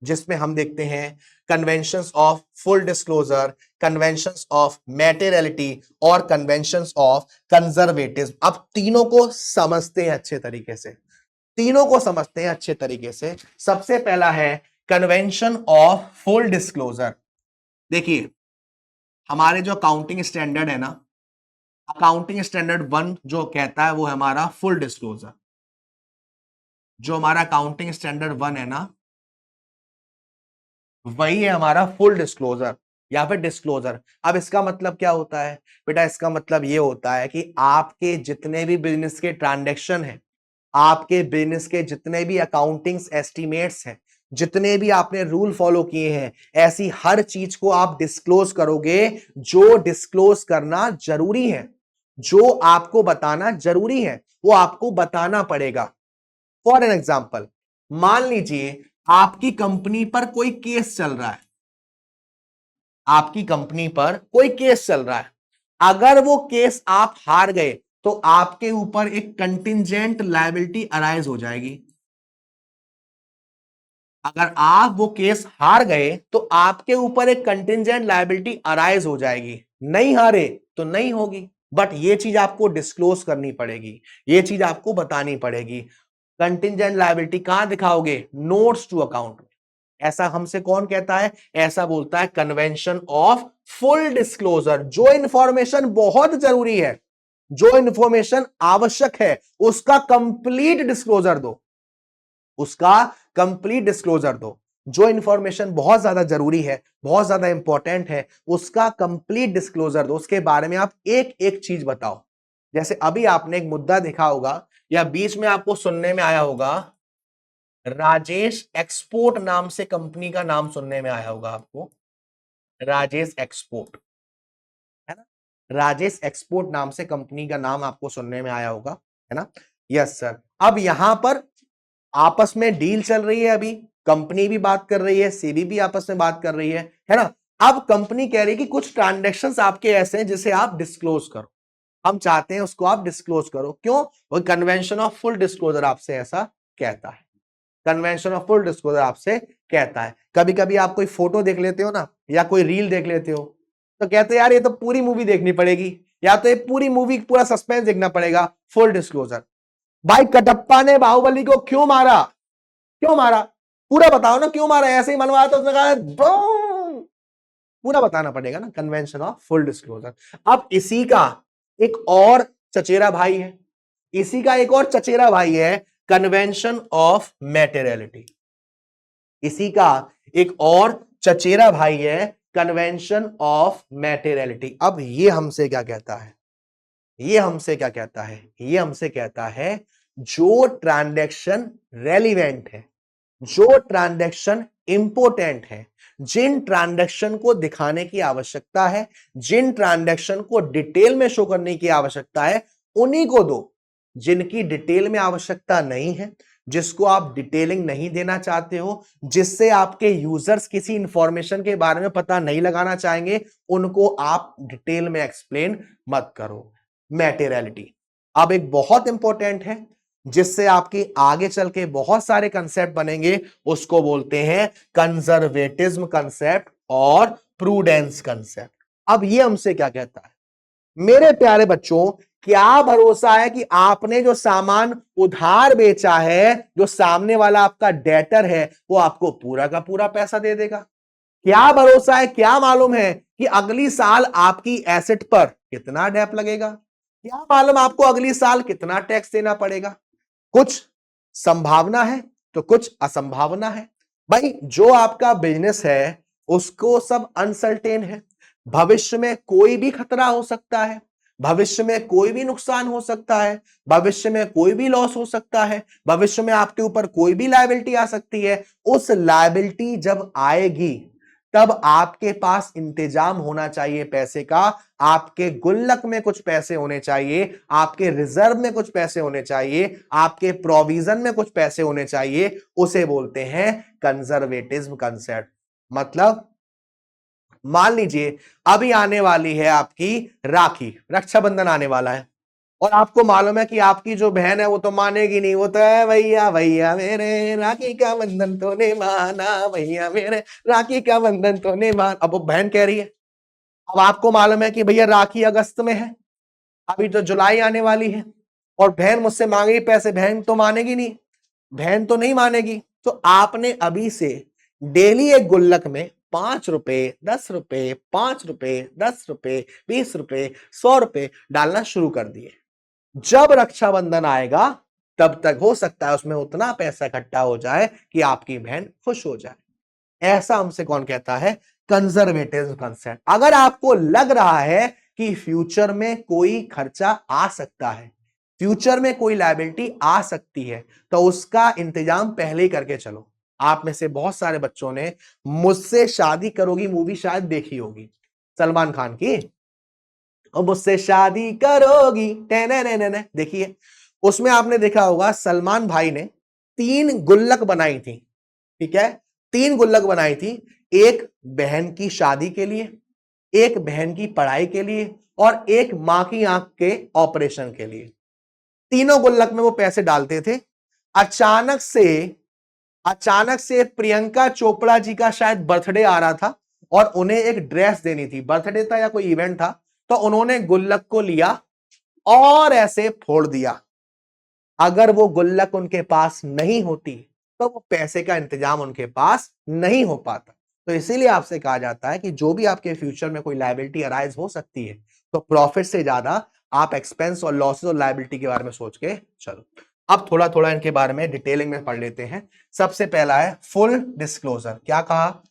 जिसमें हम देखते हैं conventions of full disclosure, conventions of materiality और कन्वेंशंस ऑफ कंजर्वेटिज्म। अब तीनों को समझते हैं अच्छे तरीके से, तीनों को समझते हैं अच्छे तरीके से। सबसे पहला है कन्वेंशन ऑफ फुल डिस्क्लोजर। देखिए हमारे जो अकाउंटिंग स्टैंडर्ड है ना, अकाउंटिंग स्टैंडर्ड 1 जो कहता है वो है हमारा फुल डिस्क्लोजर। जो हमारा अकाउंटिंग स्टैंडर्ड 1 है ना, वही है हमारा फुल डिस्क्लोजर या फिर डिस्क्लोजर। अब इसका मतलब क्या होता है बेटा? इसका मतलब ये होता है कि आपके जितने भी बिजनेस के ट्रांजैक्शन हैं, आपके बिजनेस के जितने भी अकाउंटिंग एस्टिमेट्स हैं, जितने भी आपने रूल फॉलो किए हैं, ऐसी हर चीज को आप डिस्क्लोज करोगे। जो डिस्क्लोज करना जरूरी है, जो आपको बताना जरूरी है, वो आपको बताना पड़ेगा। फॉर एन एग्जाम्पल, मान लीजिए आपकी कंपनी पर कोई केस चल रहा है, आपकी कंपनी पर कोई केस चल रहा है। अगर वो केस आप हार गए तो आपके ऊपर एक कंटिंजेंट लायबिलिटी अराइज हो जाएगी। अगर आप वो केस हार गए तो आपके ऊपर एक कंटिंजेंट लायबिलिटी अराइज हो जाएगी। नहीं हारे तो नहीं होगी, बट ये चीज आपको डिस्क्लोज करनी पड़ेगी, ये चीज आपको बतानी पड़ेगी। कंटिंजेंट लायबिलिटी कहां दिखाओगे? Notes to account. ऐसा हमसे कौन कहता है? ऐसा बोलता है कन्वेंशन ऑफ फुल डिस्क्लोजर। जो इंफॉर्मेशन बहुत जरूरी है, जो इंफॉर्मेशन आवश्यक है, उसका कंप्लीट डिस्क्लोजर दो, उसका कंप्लीट डिस्क्लोजर दो। जो इंफॉर्मेशन बहुत ज्यादा जरूरी है, बहुत ज्यादा इंपॉर्टेंट है, उसका कंप्लीट डिस्क्लोजर दो। उसके बारे में आप एक एक चीज बताओ। जैसे अभी आपने एक मुद्दा देखा होगा या बीच में आपको सुनने में आया होगा, राजेश एक्सपोर्ट नाम से कंपनी का नाम सुनने में आया होगा आपको। राजेश एक्सपोर्ट, है ना? राजेश एक्सपोर्ट नाम से कंपनी का नाम आपको सुनने में आया होगा, है ना? Yes sir. अब यहां पर आपस में डील चल रही है, अभी कंपनी भी बात कर रही है, सेबी भी आपस में बात कर रही है ना? अब कंपनी कह रही है कि कुछ ट्रांजैक्शंस आपके ऐसे हैं जिसे आप डिस्क्लोज करो, हम चाहते हैं उसको आप डिस्क्लोज करो। क्यों? वो कन्वेंशन ऑफ फुल डिस्क्लोजर आपसे ऐसा कहता है, कन्वेंशन ऑफ फुल डिस्क्लोजर आपसे कहता है। कभी कभी आप कोई फोटो देख लेते हो ना, या कोई रील देख लेते हो, तो कहते हैं यार ये तो पूरी मूवी देखनी पड़ेगी, या तो ये पूरी मूवी पूरा सस्पेंस देखना पड़ेगा। फुल डिस्क्लोजर, भाई कटप्पा ने बाहुबली को क्यों मारा? क्यों मारा? पूरा बताओ ना, क्यों मारा? ऐसे ही मनवाया तो उसने कहा बूम! पूरा बताना पड़ेगा ना, कन्वेंशन ऑफ फुल डिस्क्लोजर। अब इसी का एक और चचेरा भाई है, इसी का एक और चचेरा भाई है कन्वेंशन ऑफ मैटेरियलिटी। इसी का एक और चचेरा भाई है कन्वेंशन ऑफ मैटेरियलिटी। अब ये हमसे क्या कहता है? ये हमसे क्या कहता है? ये हमसे कहता है जो ट्रांजैक्शन रेलिवेंट है, जो ट्रांजैक्शन इंपोर्टेंट है, जिन ट्रांजैक्शन को दिखाने की आवश्यकता है, जिन ट्रांजैक्शन को डिटेल में शो करने की आवश्यकता है, उन्हीं को दो। जिनकी डिटेल में आवश्यकता नहीं है, जिसको आप डिटेलिंग नहीं देना चाहते हो, जिससे आपके यूजर्स किसी इंफॉर्मेशन के बारे में पता नहीं लगाना चाहेंगे, उनको आप डिटेल में एक्सप्लेन मत करो। मैटेरियलिटी अब एक बहुत इंपॉर्टेंट है, जिससे आपके आगे चल के बहुत सारे कंसेप्ट बनेंगे, उसको बोलते हैं कंजर्वेटिज्म कंसेप्ट और प्रूडेंस कंसेप्ट। अब ये हमसे क्या कहता है? मेरे प्यारे बच्चों, क्या भरोसा है कि आपने जो सामान उधार बेचा है, जो सामने वाला आपका डेटर है, वो आपको पूरा का पूरा पैसा दे देगा? क्या भरोसा है, क्या मालूम है कि अगली साल आपकी एसेट पर कितना डेप लगेगा? क्या मालूम आपको अगली साल कितना टैक्स देना पड़ेगा? कुछ संभावना है तो कुछ असंभावना है। भाई जो आपका बिजनेस है उसको सब अनसर्टेन है, भविष्य में कोई भी खतरा हो सकता है, भविष्य में कोई भी नुकसान हो सकता है, भविष्य में कोई भी लॉस हो सकता है, भविष्य में आपके ऊपर कोई भी लायबिलिटी आ सकती है। उस लायबिलिटी जब आएगी तब आपके पास इंतजाम होना चाहिए पैसे का, आपके गुल्लक में कुछ पैसे होने चाहिए, आपके रिजर्व में कुछ पैसे होने चाहिए, आपके प्रोविजन में कुछ पैसे होने चाहिए। उसे बोलते हैं कंजर्वेटिज्म कंसेप्ट। मतलब मान लीजिए अभी आने वाली है आपकी राखी, रक्षाबंधन आने वाला है, और आपको मालूम है कि आपकी जो बहन है वो तो मानेगी नहीं, वो तो है भैया भैया मेरे राखी का बंधन तो ने माना, भैया मेरे राखी का बंधन तो ने मान। अब वो बहन कह रही है, अब आपको मालूम है कि भैया राखी अगस्त में है, अभी तो जुलाई आने वाली है, और बहन मुझसे मांगेगी पैसे, बहन तो मानेगी नहीं, बहन तो नहीं मानेगी। तो आपने अभी से डेली एक गुल्लक में 5 रुपए, 10 रुपए, 5 रुपए, 10 रुपए, 20 रुपए, 100 रुपए डालना शुरू कर दिए। जब रक्षाबंधन आएगा तब तक हो सकता है उसमें उतना पैसा इकट्ठा हो जाए कि आपकी बहन खुश हो जाए। ऐसा हमसे कौन कहता है? Conservative concept. अगर आपको लग रहा है कि फ्यूचर में कोई खर्चा आ सकता है, फ्यूचर में कोई लायबिलिटी आ सकती है, तो उसका इंतजाम पहले ही करके चलो। आप में से बहुत सारे बच्चों ने मुझसे शादी करोगी मूवी शायद देखी होगी, सलमान खान की, और मुझसे शादी करोगी देखिए। उसमें आपने देखा होगा सलमान भाई ने 3 गुल्लक बनाई थी, ठीक है, 3 गुल्लक बनाई थी, एक बहन की शादी के लिए, एक बहन की पढ़ाई के लिए, और एक मां की आंख के ऑपरेशन के लिए। तीनों गुल्लक में वो पैसे डालते थे। अचानक से प्रियंका चोपड़ा जी का शायद बर्थडे आ रहा था और उन्हें एक ड्रेस देनी थी, बर्थडे था या कोई इवेंट था, तो उन्होंने गुल्लक को लिया और ऐसे फोड़ दिया। अगर वो गुल्लक उनके पास नहीं होती तो वो पैसे का इंतजाम उनके पास नहीं हो पाता। तो इसीलिए आपसे कहा जाता है कि जो भी आपके फ्यूचर में कोई लायबिलिटी अराइज हो सकती है, तो प्रॉफिट से ज्यादा आप एक्सपेंस और लॉसेस और लायबिलिटी के बारे में सोच के चलो। अब थोड़ा थोड़ा इनके बारे में डिटेलिंग में पढ़ लेते हैं। सबसे पहला है फुल डिस्क्लोजर। क्या कहा?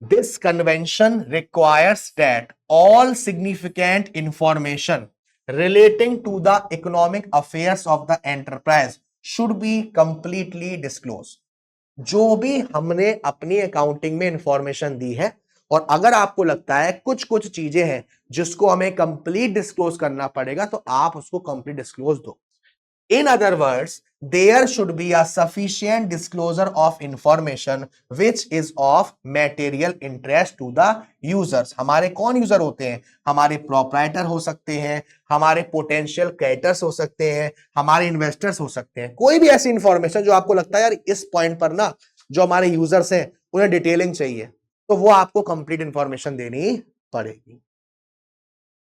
This convention requires that all significant information relating to the economic affairs of the enterprise should be completely disclosed। जो भी हमने अपनी अकाउंटिंग में इंफॉर्मेशन दी है, और अगर आपको लगता है कुछ कुछ चीजें हैं जिसको हमें कंप्लीट डिस्क्लोज करना पड़ेगा, तो आप उसको कंप्लीट डिस्क्लोज दो। In other words, there should be a sufficient disclosure of information which is of material interest to the users। हमारे कौन यूजर होते हैं? हमारे प्रोप्राइटर हो सकते हैं, हमारे पोटेंशियल क्रेडिटर्स हो सकते हैं, हमारे इन्वेस्टर्स हो सकते हैं। कोई भी ऐसी इंफॉर्मेशन जो आपको लगता है यार इस पॉइंट पर ना जो हमारे यूजर्स हैं उन्हें डिटेलिंग चाहिए, तो वो आपको कंप्लीट इंफॉर्मेशन देनी पड़ेगी।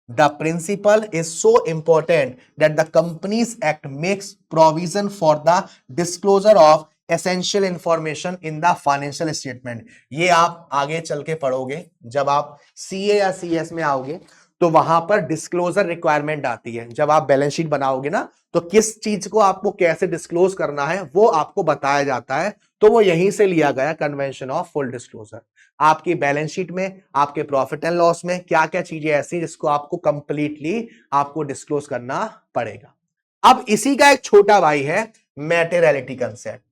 The principle is so important that the Companies Act makes provision for the disclosure of essential information in the financial statement। ये आप आगे चल के पढ़ोगे, जब आप सीए या सीएस में आओगे तो वहां पर डिस्क्लोजर रिक्वायरमेंट आती है। जब आप बैलेंस शीट बनाओगे ना, तो किस चीज को आपको कैसे डिस्क्लोज करना है वो आपको बताया जाता है। तो वो यहीं से लिया गया कन्वेंशन ऑफ फुल डिस्क्लोजर। आपकी बैलेंस शीट में, आपके प्रॉफिट एंड लॉस में क्या क्या चीजें ऐसी जिसको आपको कंप्लीटली आपको डिस्क्लोज करना पड़ेगा। अब इसी का एक छोटा भाई है मैटेरियलिटी कंसेप्ट।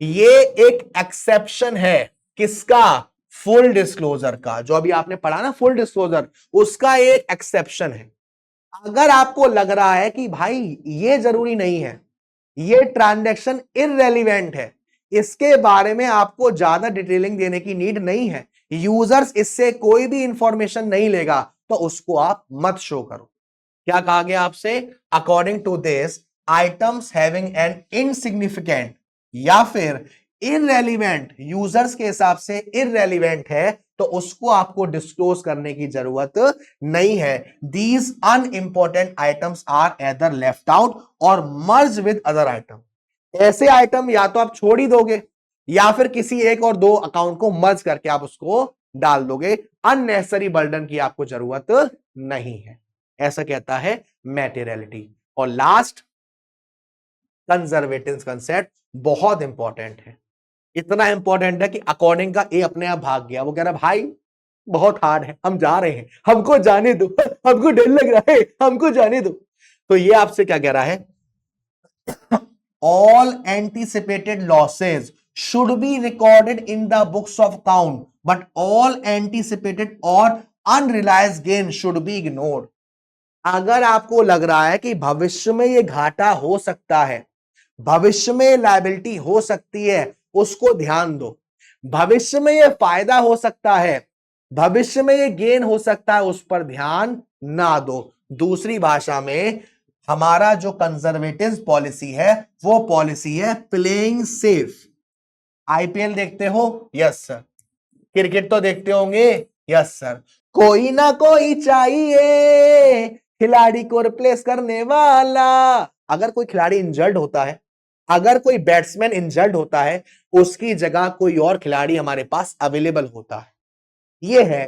ये एक एक्सेप्शन है किसका? फुल डिस्क्लोजर का। जो अभी आपने पढ़ा ना फुल डिस्क्लोजर, उसका एक एक्सेप्शन है। अगर आपको लग रहा है कि भाई ये जरूरी नहीं है, ये ट्रांजैक्शन इररेलेवेंट है, इसके बारे में आपको ज्यादा डिटेलिंग देने की नीड नहीं है, यूजर्स इससे कोई भी इंफॉर्मेशन नहीं लेगा, तो उसको आप मत शो करो। क्या कहा गया आपसे? According to this items having an insignificant या फिर इररेलीवेंट, यूजर्स के हिसाब से इररेलीवेंट है, तो उसको आपको डिस्क्लोज करने की जरूरत नहीं है। These unimportant items are either left out और मर्ज विद अदर आइटम। ऐसे आइटम या तो आप छोड़ ही दोगे या फिर किसी एक और दो अकाउंट को मर्ज करके आप उसको डाल दोगे। अननेसेसरी बर्डन की आपको जरूरत नहीं है, ऐसा कहता है मैटेरियलिटी। और लास्ट कंजर्वेटिव कंसेप्ट बहुत इंपॉर्टेंट है। इतना इंपॉर्टेंट है कि अकॉर्डिंग का ए अपने आप भाग गया। वो कह रहा भाई बहुत हार्ड है, हम जा रहे हैं, हमको जाने दो, हमको डर लग रहा है, हमको जाने दो। तो ये आपसे क्या कह रहा है? all anticipated losses should be recorded in the books of account, but all anticipated or unrealized gain should be ignored। अगर आपको लग रहा है कि भविष्य में ये घाटा हो सकता है, भविष्य में लायबिलिटी हो सकती है, उसको ध्यान दो। भविष्य में ये फायदा हो सकता है, भविष्य में ये गेन हो सकता है, उस पर ध्यान ना दो। दूसरी भाषा में हमारा जो कंजर्वेटिव पॉलिसी है वो पॉलिसी है प्लेइंग सेफ। आईपीएल देखते हो? Yes sir. क्रिकेट तो देखते होंगे? Yes sir. कोई ना कोई चाहिए खिलाड़ी को रिप्लेस करने वाला। अगर कोई खिलाड़ी इंजर्ड होता है, अगर कोई बैट्समैन इंजर्ड होता है, उसकी जगह कोई और खिलाड़ी हमारे पास अवेलेबल होता है। यह है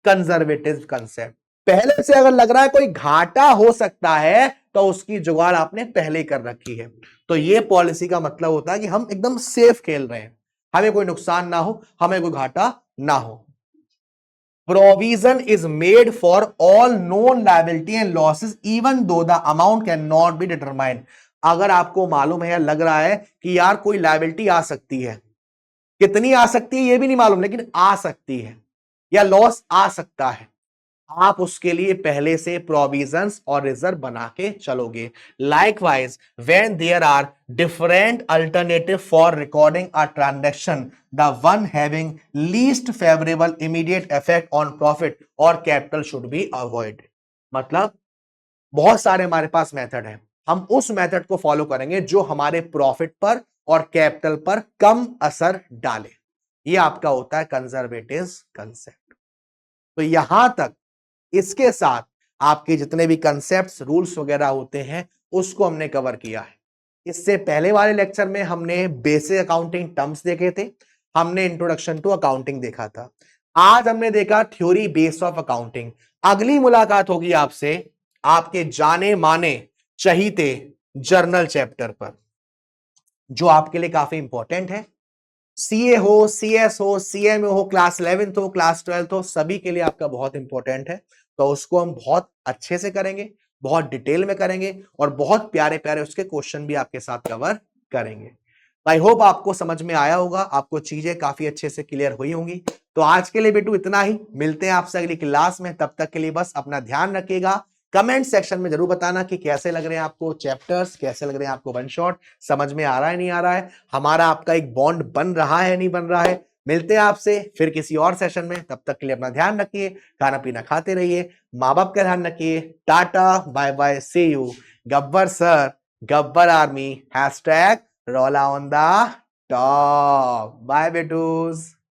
कंजर्वेटिव कंसेप्ट। पहले से अगर लग रहा है कोई घाटा हो सकता है तो उसकी जुगाड़ आपने पहले कर रखी है। तो ये पॉलिसी का मतलब होता है कि हम एकदम सेफ खेल रहे हैं, हमें कोई नुकसान ना हो, हमें कोई घाटा ना हो। Provision is made for all known liability and losses even though the amount can not be determined. अगर आपको मालूम है या लग रहा है कि यार कोई लायबिलिटी आ सकती है, कितनी आ सकती है ये भी नहीं मालूम, लेकिन आ सकती है, या लॉस आ सकता है, आप उसके लिए पहले से प्रोविजंस और रिजर्व बना के चलोगे। Likewise when there are different alternative for recording a transaction, the one having least favourable immediate effect on profit और कैपिटल शुड बी अवॉइड। मतलब बहुत सारे हमारे पास मेथड है, हम उस मेथड को फॉलो करेंगे जो हमारे प्रॉफिट पर और कैपिटल पर कम असर डाले। ये आपका होता है कंजर्वेटिव कंसेप्ट। तो यहां तक इसके साथ आपके जितने भी कंसेप्ट्स, रूल्स वगैरह होते हैं उसको हमने कवर किया है। इससे पहले वाले लेक्चर में हमने बेसिक अकाउंटिंग टर्म्स देखे थे, हमने इंट्रोडक्शन टू अकाउंटिंग देखा था। आज हमने देखा थ्योरी बेस ऑफ अकाउंटिंग। अगली मुलाकात होगी आपसे आपके जाने माने चहीते जर्नल चैप्टर पर, जो आपके लिए काफी इंपॉर्टेंट है। सीए हो, सीएस हो, सीएमए हो, क्लास 11th हो, क्लास 12th हो, सभी के लिए आपका बहुत इंपॉर्टेंट है। तो उसको हम बहुत अच्छे से करेंगे, बहुत डिटेल में करेंगे और बहुत प्यारे प्यारे उसके क्वेश्चन भी आपके साथ कवर करेंगे। आई होप आपको समझ में आया होगा, आपको चीजें काफी अच्छे से क्लियर हुई होंगी। तो आज के लिए बेटू इतना ही, मिलते हैं आपसे अगली क्लास में। तब तक के लिए बस अपना ध्यान रखिएगा। कमेंट सेक्शन में जरूर बताना कि कैसे लग रहे हैं आपको चैप्टर्स, कैसे लग रहे हैं आपको वन शॉट, समझ में आ रहा है नहीं आ रहा है, हमारा आपका एक बॉन्ड बन रहा है नहीं बन रहा है। मिलते हैं आपसे फिर किसी और सेशन में, तब तक के लिए अपना ध्यान रखिए, खाना पीना खाते रहिए, माँ बाप का ध्यान रखिए। Tata bye bye, see you. Gabbar sir, Gabbar army, hashtag रोला ऑन द टॉप। बाय बेटूज।